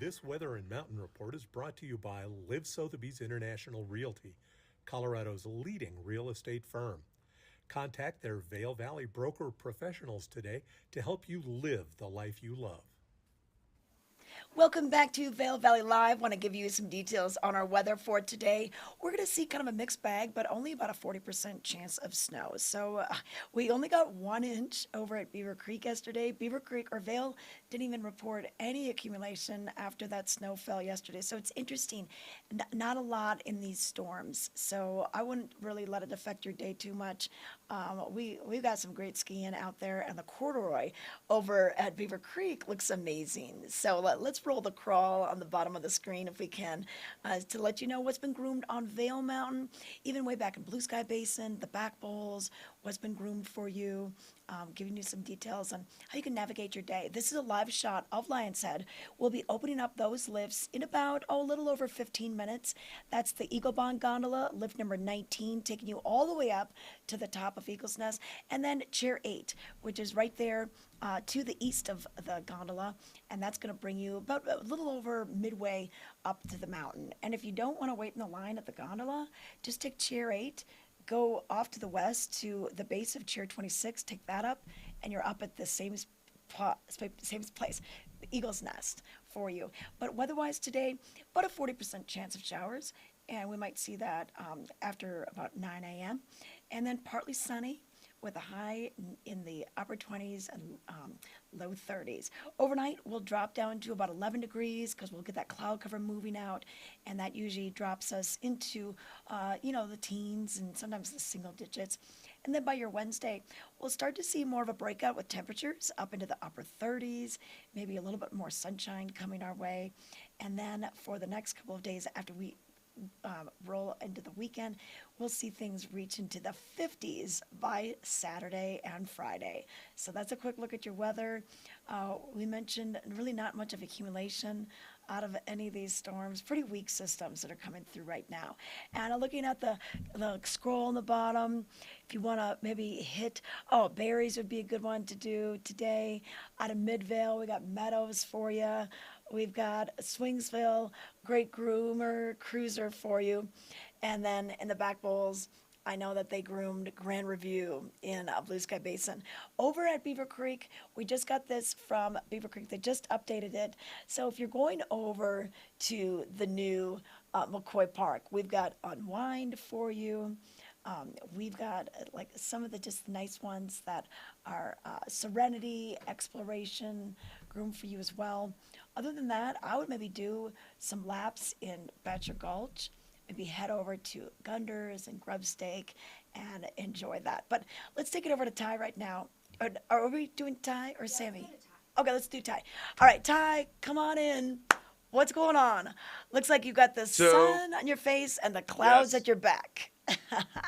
This Weather and Mountain Report is brought to you by Live Sotheby's International Realty, Colorado's leading real estate firm. Contact their Vail Valley broker professionals today to help you live the life you love. Welcome back to Vail Valley Live. Want to give you some details on our weather for today. We're going to see kind of a mixed bag, but only about a 40% chance of snow. So we only got 1 inch over at Beaver Creek yesterday. Beaver Creek or Vail didn't even report any accumulation after that snow fell yesterday. So it's interesting. Not a lot in these storms. So I wouldn't really let it affect your day too much. We've got some great skiing out there, and the corduroy over at Beaver Creek looks amazing. So let's roll the crawl on the bottom of the screen if we can to let you know what's been groomed on Vail Mountain, even way back in Blue Sky Basin, the back bowls, what's been groomed for you, giving you some details on how you can navigate your day. This is a live shot of Lion's Head. We'll be opening up those lifts in about, a little over 15 minutes. That's the Eagle Bond Gondola, lift number 19, taking you all the way up to the top of Eagle's Nest, and then Chair 8, which is right there to the east of the gondola, and that's going to bring you about a little over midway up to the mountain. And if you don't want to wait in the line at the gondola, just take Chair 8, go off to the west to the base of Chair 26, take that up, and you're up at the same place, the Eagle's Nest for you. But weather-wise today, about a 40% chance of showers, and we might see that after about 9 a.m. And then partly sunny with a high in the upper 20s and low 30s. Overnight, we'll drop down to about 11 degrees because we'll get that cloud cover moving out, and that usually drops us into, the teens and sometimes the single digits. And then by your Wednesday, we'll start to see more of a breakout with temperatures up into the upper 30s, maybe a little bit more sunshine coming our way. And then for the next couple of days after we roll into the weekend, we'll see things reach into the 50s by Saturday and Friday. So that's a quick look at your weather. We mentioned really not much of accumulation out of any of these storms. Pretty weak systems that are coming through right now. And looking at the scroll on the bottom, if you want to maybe hit, berries would be a good one to do today. Out of Midvale, we got Meadows for you. We've got Swingsville, Great Groomer, Cruiser for you. And then in the back bowls, I know that they groomed Grand Review in Blue Sky Basin. Over at Beaver Creek, we just got this from Beaver Creek. They just updated it. So if you're going over to the new McCoy Park, we've got Unwind for you. We've got like some of the just nice ones that are Serenity, Exploration, groomed for you as well. Other than that, I would maybe do some laps in Batcher Gulch. Maybe head over to Gunders and Grubstake and enjoy that. But let's take it over to Ty right now. Are we doing Ty or Sammy? Okay, let's do Ty. All right, Ty, come on in. What's going on? Looks like you got the sun on your face and the clouds at your back.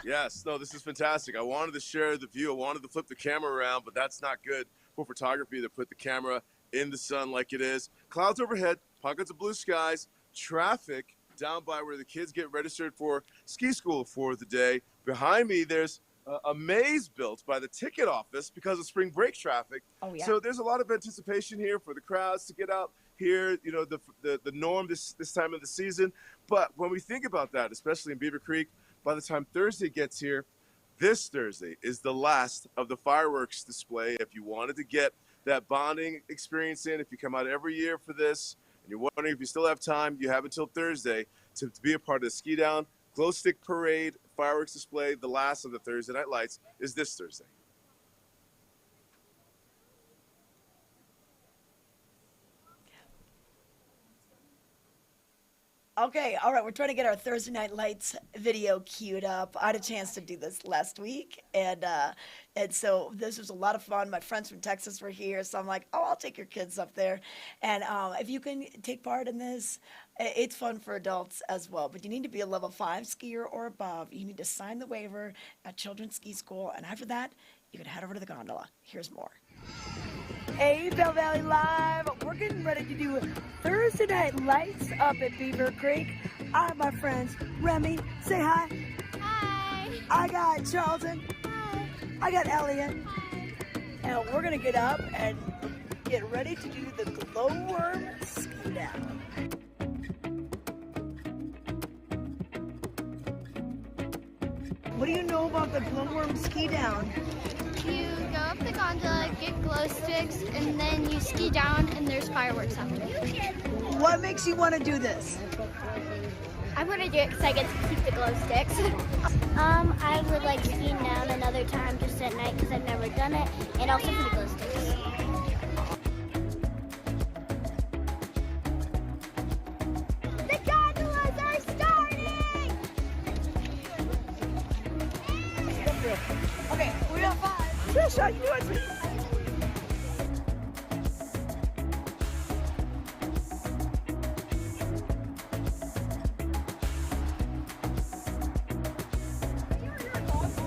Yes, no, this is fantastic. I wanted to share the view. I wanted to flip the camera around, but that's not good for photography to put the camera in the sun like it is. Clouds overhead, pockets of blue skies, traffic down by where the kids get registered for ski school for the day. Behind me, there's a maze built by the ticket office because of spring break traffic. Oh, yeah. So there's a lot of anticipation here for the crowds to get out here, you know, the norm this time of the season. But when we think about that, especially in Beaver Creek, by the time Thursday gets here, this Thursday is the last of the fireworks display. If you wanted to get that bonding experience in, if you come out every year for this, and you're wondering if you still have time, you have until Thursday to be a part of the Ski Down Glow Stick Parade fireworks display. The last of the Thursday night lights is this Thursday. Okay, all right, we're trying to get our Thursday Night Lights video queued up. I had a chance to do this last week, and so this was a lot of fun. My friends from Texas were here, so I'm like, I'll take your kids up there. And if you can take part in this, it's fun for adults as well. But you need to be a level 5 skier or above. You need to sign the waiver at Children's Ski School, and after that, you can head over to the gondola. Here's more. Hey, Vail Valley Live. We're getting ready to do Thursday Night Lights up at Beaver Creek. I have my friends, Remy. Say hi. Hi. I got Charlton. Hi. I got Elliot. Hi. And we're going to get up and get ready to do the glowworm ski down. What do you know about the glowworm ski down? You go up the gondola, get glow sticks, and then you ski down and there's fireworks after. What makes you want to do this? I want to do it because I get to keep the glow sticks. I would like skiing down another time just at night because I've never done it, and also for the glow sticks. The gondolas are starting! Okay, we got 5. Trisha, you do it.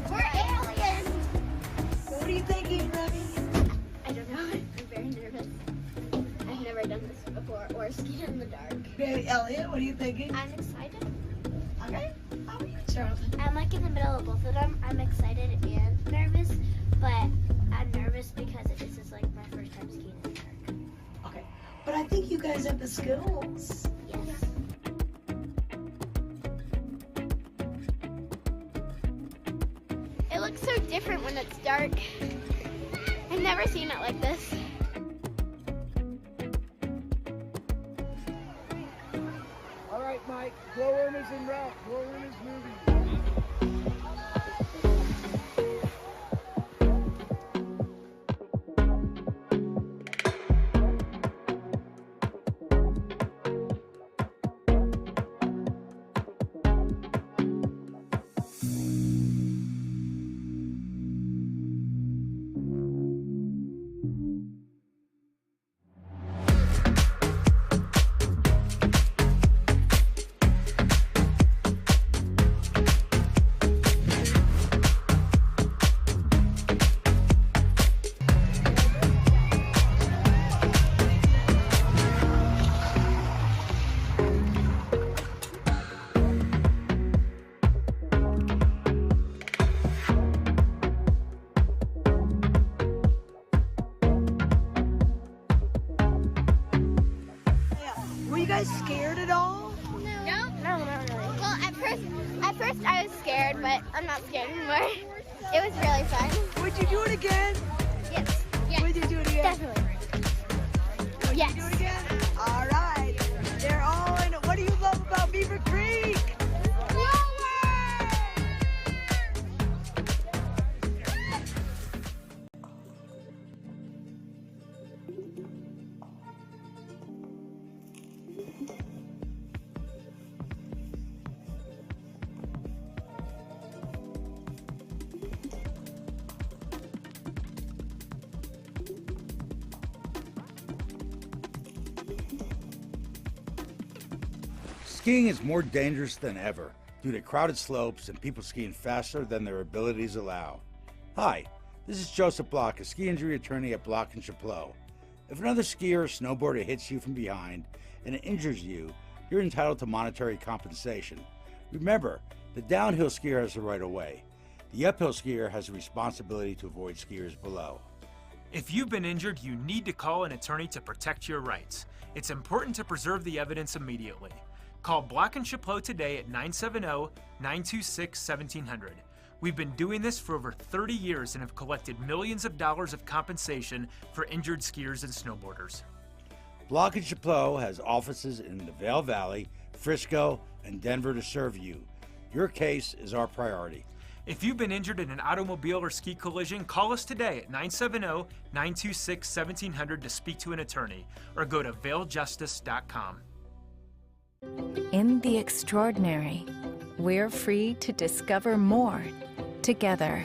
We're aliens! What are you thinking, Remy? I don't know. I'm very nervous. I've never done this before or skied in the dark. Okay, Elliot, what are you thinking? I'm excited. Okay. How are you, Charles? I'm like in the middle of both of them. I'm excited and nervous, but I'm nervous because this is like my first time skiing in the dark. Okay. But I think you guys have the skills. Yes. It looks so different when it's dark. I've never seen it like this. All right, Mike. Glowworm is en route. Glowworm is moving. guys scared at all? No, not really. Well, at first I was scared, but I'm not scared anymore. It was really fun. Would you do it again? Yes. Yes. Would you do it again? Definitely. Would Yes. you do it again? All right. They're all in. What do you love about Beaver Creek? Skiing is more dangerous than ever due to crowded slopes and people skiing faster than their abilities allow. Hi, this is Joseph Block, a ski injury attorney at Block & Chapleau. If another skier or snowboarder hits you from behind and it injures you, you're entitled to monetary compensation. Remember, the downhill skier has the right of way. The uphill skier has a responsibility to avoid skiers below. If you've been injured, you need to call an attorney to protect your rights. It's important to preserve the evidence immediately. Call Block & Chapleau today at 970-926-1700. We've been doing this for over 30 years and have collected millions of dollars of compensation for injured skiers and snowboarders. Block & Chapleau has offices in the Vail Valley, Frisco, and Denver to serve you. Your case is our priority. If you've been injured in an automobile or ski collision, call us today at 970-926-1700 to speak to an attorney, or go to vailjustice.com. In the extraordinary, we're free to discover more together.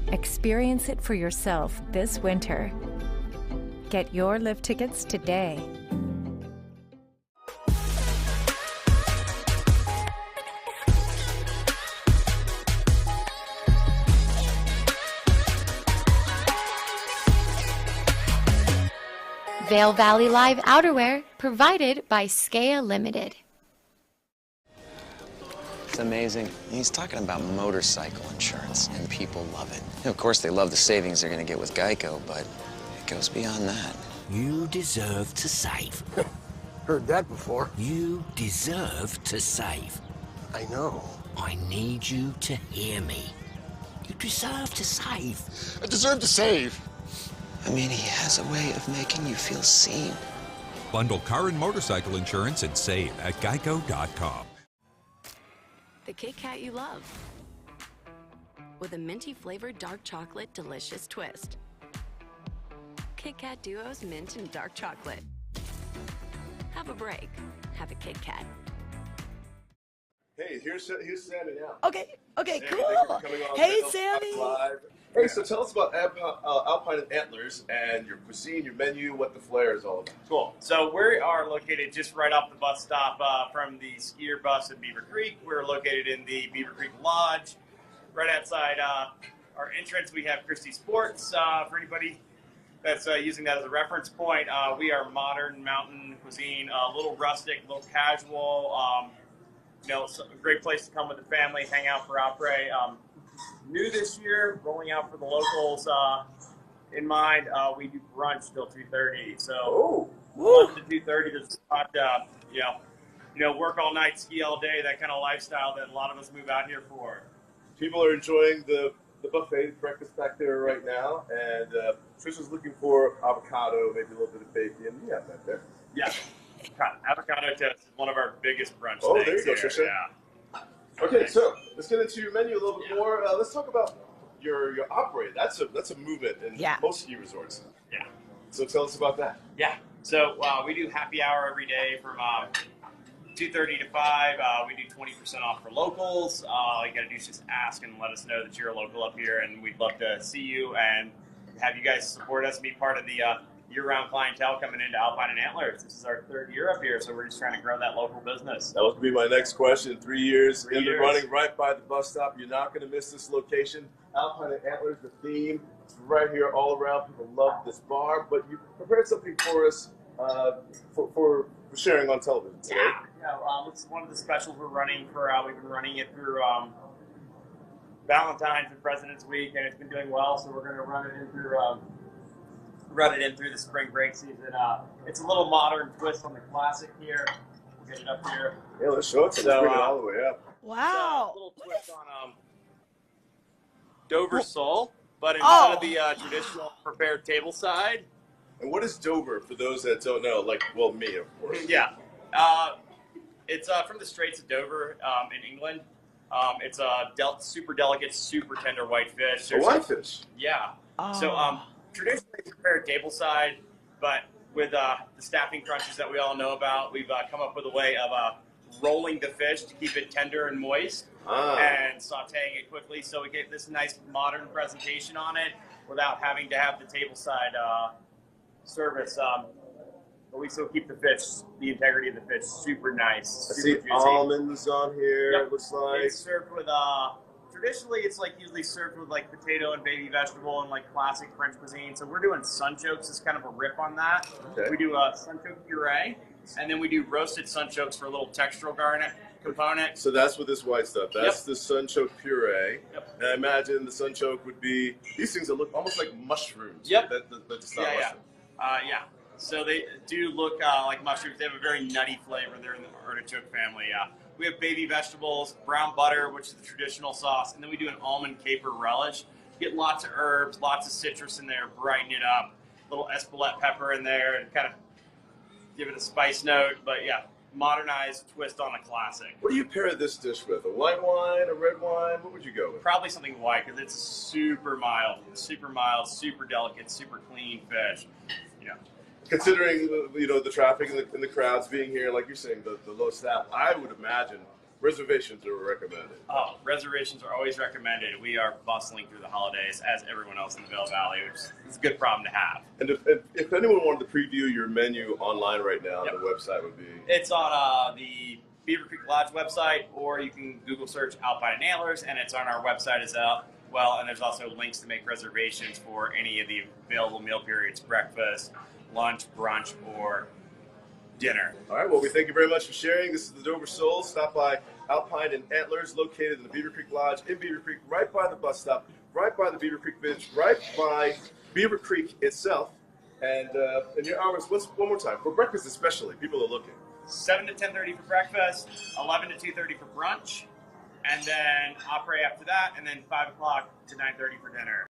Experience it for yourself this winter. Get your lift tickets today. Vail Valley Live outerwear provided by Skea Limited. It's amazing. He's talking about motorcycle insurance, and people love it. Of course, they love the savings they're going to get with Geico, but it goes beyond that. You deserve to save. Heard that before. You deserve to save. I know. I need you to hear me. You deserve to save. I deserve to save. I mean, he has a way of making you feel seen. Bundle car and motorcycle insurance and save at geico.com. The Kit Kat you love, with a minty flavored dark chocolate delicious twist. Kit Kat Duos mint and dark chocolate. Have a break. Have a Kit Kat. Hey, here's Sammy now. Okay, Sammy, cool. thank you for coming on Hey, Vail Sammy. Live. Hey, so tell us about Alpine and Antlers and your cuisine, your menu, what the flair is all about. Cool. So we are located just right off the bus stop from the skier bus in Beaver Creek. We're located in the Beaver Creek Lodge. Right outside our entrance, we have Christie Sports. For anybody that's using that as a reference point, we are modern mountain cuisine, a little rustic, a little casual. You know, it's a great place to come with the family, hang out for après. New this year, rolling out for the locals in mind, we do brunch till 2:30. So 11 to 2:30 to spot, you know, work all night, ski all day, that kind of lifestyle that a lot of us move out here for. People are enjoying the buffet breakfast back there right now, and Trisha's looking for avocado, maybe a little bit of bacon. You have that there. Yeah, avocado toast is one of our biggest brunch Oh, things there you go, here. Trisha. Yeah. Okay, so let's get into your menu a little bit more. Let's talk about your operator. That's a movement in most ski resorts. Yeah. So tell us about that. Yeah. So we do happy hour every day from 2:30 to 5. We do 20% off for locals. All you got to do is just ask and let us know that you're a local up here, and we'd love to see you and have you guys support us, be part of the year-round clientele coming into Alpine and Antlers. This is our 3rd year up here, so we're just trying to grow that local business. That was going to be my next question. 3 years 3 in the years. running, right by the bus stop. You're not going to miss this location. Alpine and Antlers, the theme. It's right here all around. People love this bar, but you prepared something for us for sharing on television today. Yeah, it's one of the specials we're running for. We've been running it through Valentine's and President's Week, and it's been doing well, so we're going to run it in through run it in through the spring break season. It's a little modern twist on the classic here. We'll get it up here. Yeah, let's show it to them. Let's bring it all the way up. Wow. A little twist on Dover sole, but instead of the traditional prepared table side. And what is Dover, for those that don't know? Like, well, me, of course. Yeah. It's from the Straits of Dover in England. It's a super delicate, super tender white fish. A white fish? Yeah. So traditionally prepared table side, but with the staffing crunches that we all know about, we've come up with a way of rolling the fish to keep it tender and moist and sauteing it quickly so we get this nice modern presentation on it without having to have the table side service. But we still keep the integrity of the fish super nice. I Super see juicy. almonds on here, Yep. it looks like. It's served with, traditionally it's like usually served with like potato and baby vegetable and like classic French cuisine. So we're doing sunchokes as kind of a rip on that. Okay. We do a sunchoke puree, and then we do roasted sunchokes for a little textural garnet component. So that's with this white stuff. That's Yep. the sunchoke puree. Yep. And I imagine the sunchoke would be these things that look almost like mushrooms. Yep. But it's not Yeah. mushroom. Yeah. So they do look like mushrooms. They have a very nutty flavor. They're in the artichoke family. We have baby vegetables, brown butter, which is the traditional sauce, and then we do an almond caper relish. Get lots of herbs, lots of citrus in there, brighten it up. A little Espelette pepper in there, and kind of give it a spice note. But yeah, modernized twist on a classic. What do you pair this dish with? A white wine, a red wine? What would you go with? Probably something white because it's super mild, super delicate, super clean fish. You know. Considering the traffic and the crowds being here, like you're saying, the low staff, I would imagine reservations are recommended. Oh, reservations are always recommended. We are bustling through the holidays, as everyone else in the Vail Valley, which is a good problem to have. And if anyone wanted to preview your menu online right now, the website would be? It's on the Beaver Creek Lodge website, or you can Google search Alpine and Antlers, and it's on our website as well. And there's also links to make reservations for any of the available meal periods: breakfast, lunch, brunch, or dinner. All right, well, we thank you very much for sharing. This is the Dover Soul. Stop by Alpine and Antlers, located in the Beaver Creek Lodge in Beaver Creek, right by the bus stop, right by the Beaver Creek Bridge, right by Beaver Creek itself. And your hours, one more time, for breakfast especially, people are looking. 7 to 10:30 for breakfast, 11 to 2:30 for brunch, and then opera after that, and then 5 o'clock to 9:30 for dinner.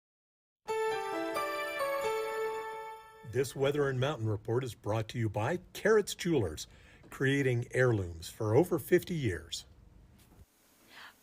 This Weather and Mountain Report is brought to you by Carrots Jewelers, creating heirlooms for over 50 years.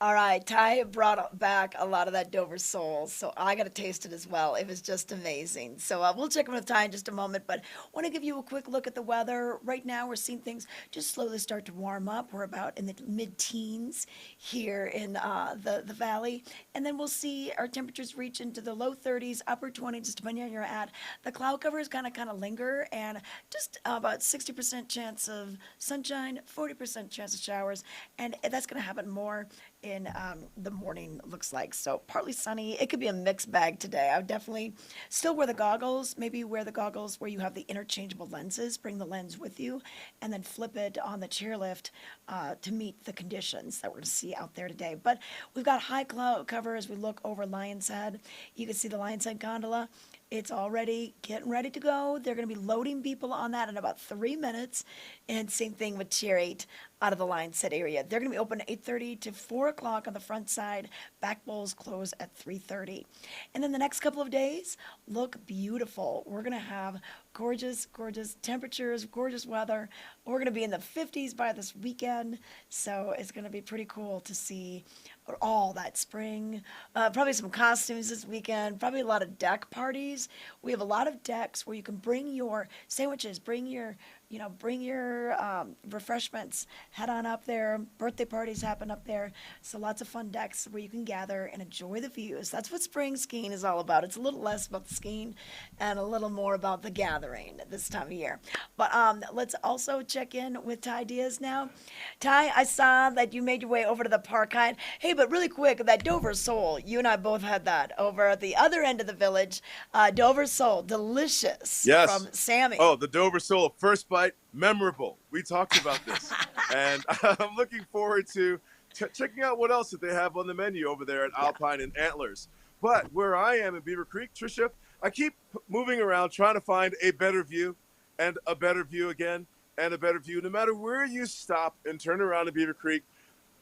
All right, Ty brought back a lot of that Dover Soul, so I got to taste it as well. It was just amazing. So we'll check in with Ty in just a moment, but want to give you a quick look at the weather. Right now, we're seeing things just slowly start to warm up. We're about in the mid-teens here in the valley, and then we'll see our temperatures reach into the low 30s, upper 20s, just depending on where you're at. The cloud cover is kind of linger, and just about 60% chance of sunshine, 40% chance of showers, and that's going to happen more in the morning, looks like. So partly sunny. It could be a mixed bag today. I would definitely still wear the goggles, maybe wear the goggles where you have the interchangeable lenses, bring the lens with you, and then flip it on the chairlift to meet the conditions that we're going to see out there today. But we've got high cloud cover as we look over Lion's Head. You can see the Lion's Head gondola. It's already getting ready to go. They're going to be loading people on that in about 3 minutes. And same thing with Tier 8 out of the Lion's Head area. They're going to be open at 8:30 to 4 o'clock on the front side. Back bowls close at 3:30. And then the next couple of days look beautiful. We're going to have gorgeous, gorgeous temperatures, gorgeous weather. We're going to be in the 50s by this weekend. So it's going to be pretty cool to see all that spring. Probably some costumes this weekend. Probably a lot of deck parties. We have a lot of decks where you can bring your sandwiches, bring your refreshments, head on up there. Birthday parties happen up there. So lots of fun decks where you can gather and enjoy the views. That's what spring skiing is all about. It's a little less about the skiing and a little more about the gathering this time of year. But let's also check in with Ty Diaz now. Ty, I saw that you made your way over to the park hide. Hey, but really quick, that Dover Soul, you and I both had that over at the other end of the village. Dover Soul, delicious. Yes. From Sammy. Oh, the Dover Soul, first bite, memorable. We talked about this. And I'm looking forward to checking out what else that they have on the menu over there at Alpine and Antlers. But where I am in Beaver Creek, Tricia, I keep moving around trying to find a better view and a better view again and a better view. No matter where you stop and turn around in Beaver Creek,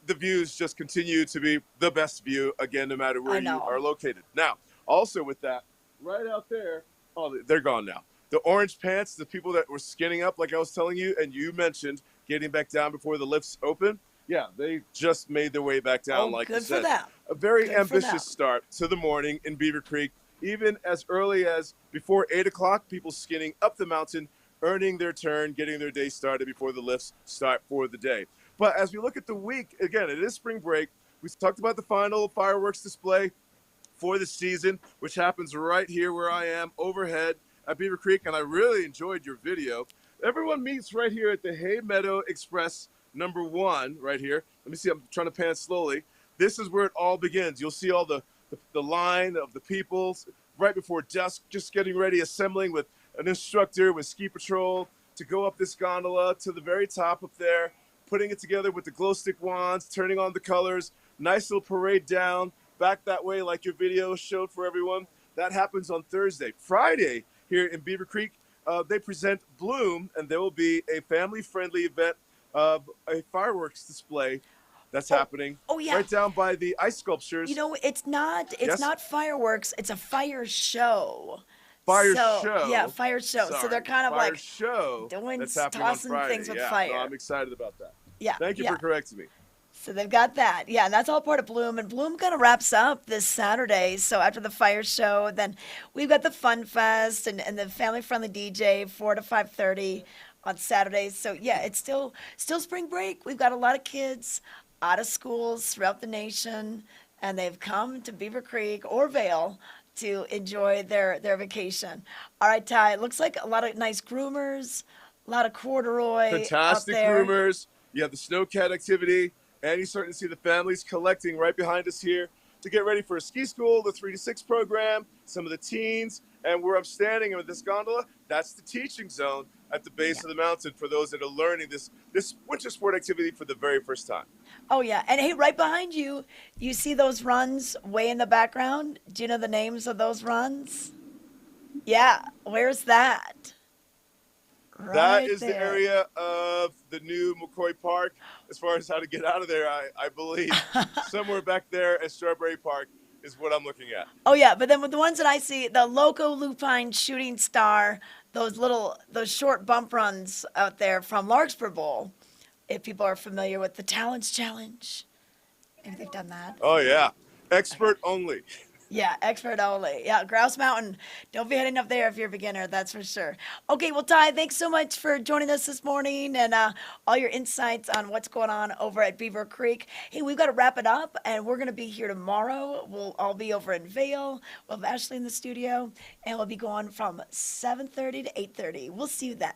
the views just continue to be the best view again, no matter where you are located. Now, also with that, right out there, oh, they're gone now. The orange pants, the people that were skinning up, like I was telling you, and you mentioned getting back down before the lifts open. Yeah, they just made their way back down, like you said. Good for them. A very Good for them. ambitious start to the morning in Beaver Creek. Even as early as before 8 o'clock, people skinning up the mountain, earning their turn, getting their day started before the lifts start for the day. But as we look at the week, again, it is spring break. We talked about the final fireworks display for the season, which happens right here where I am overhead at Beaver Creek, and I really enjoyed your video. Everyone meets right here at the Hay Meadow Express #1 right here. Let me see, I'm trying to pan slowly. This is where it all begins. You'll see all the line of the people right before dusk, just getting ready, assembling with an instructor with ski patrol to go up this gondola to the very top up there, putting it together with the glow stick wands, turning on the colors, nice little parade down, back that way like your video showed for everyone. That happens on Thursday. Friday here in Beaver Creek, they present Bloom, and there will be a family-friendly event of a fireworks display that's happening right down by the ice sculptures. You know, it's not fireworks, it's a fire show. Fire So, show. Yeah, fire show. So Sorry, they're kind of fire like show doing, that's happening on tossing Friday. things with Yeah, fire. no, I'm excited about that. Yeah. Thank you yeah. for correcting me. So they've got that. Yeah, and that's all part of Bloom. And Bloom kind of wraps up this Saturday. So after the fire show, then we've got the Fun Fest and the family-friendly DJ, 4 to 5:30 on Saturdays. So yeah, it's still spring break. We've got a lot of kids out of schools throughout the nation, and they've come to Beaver Creek or Vail to enjoy their vacation. All right, Ty, it looks like a lot of nice groomers, a lot of corduroy Fantastic out there. groomers. You have the snowcat activity, and you're starting to see the families collecting right behind us here to get ready for a ski school, the 3 to 6 program, some of the teens, and where I'm standing with this gondola, that's the teaching zone at the base of the mountain for those that are learning this winter sport activity for the very first time. Oh, yeah. And hey, right behind you, you see those runs way in the background? Do you know the names of those runs? Yeah. Where's that? That Right is the there. area of the new McCoy Park. As far as how to get out of there, I believe somewhere back there at Strawberry Park is what I'm looking at. Oh, yeah. But then with the ones that I see, the Loco Lupine Shooting Star, those short bump runs out there from Larkspur Bowl, if people are familiar with the Talents Challenge. If they've done that. Oh, yeah. Expert only. Yeah, expert only. Yeah, Grouse Mountain. Don't be heading up there if you're a beginner, that's for sure. Okay, well, Ty, thanks so much for joining us this morning and all your insights on what's going on over at Beaver Creek. Hey, we've got to wrap it up, and we're going to be here tomorrow. We'll all be over in Vail. We'll have Ashley in the studio, and we'll be going from 7:30 to 8:30. We'll see you then.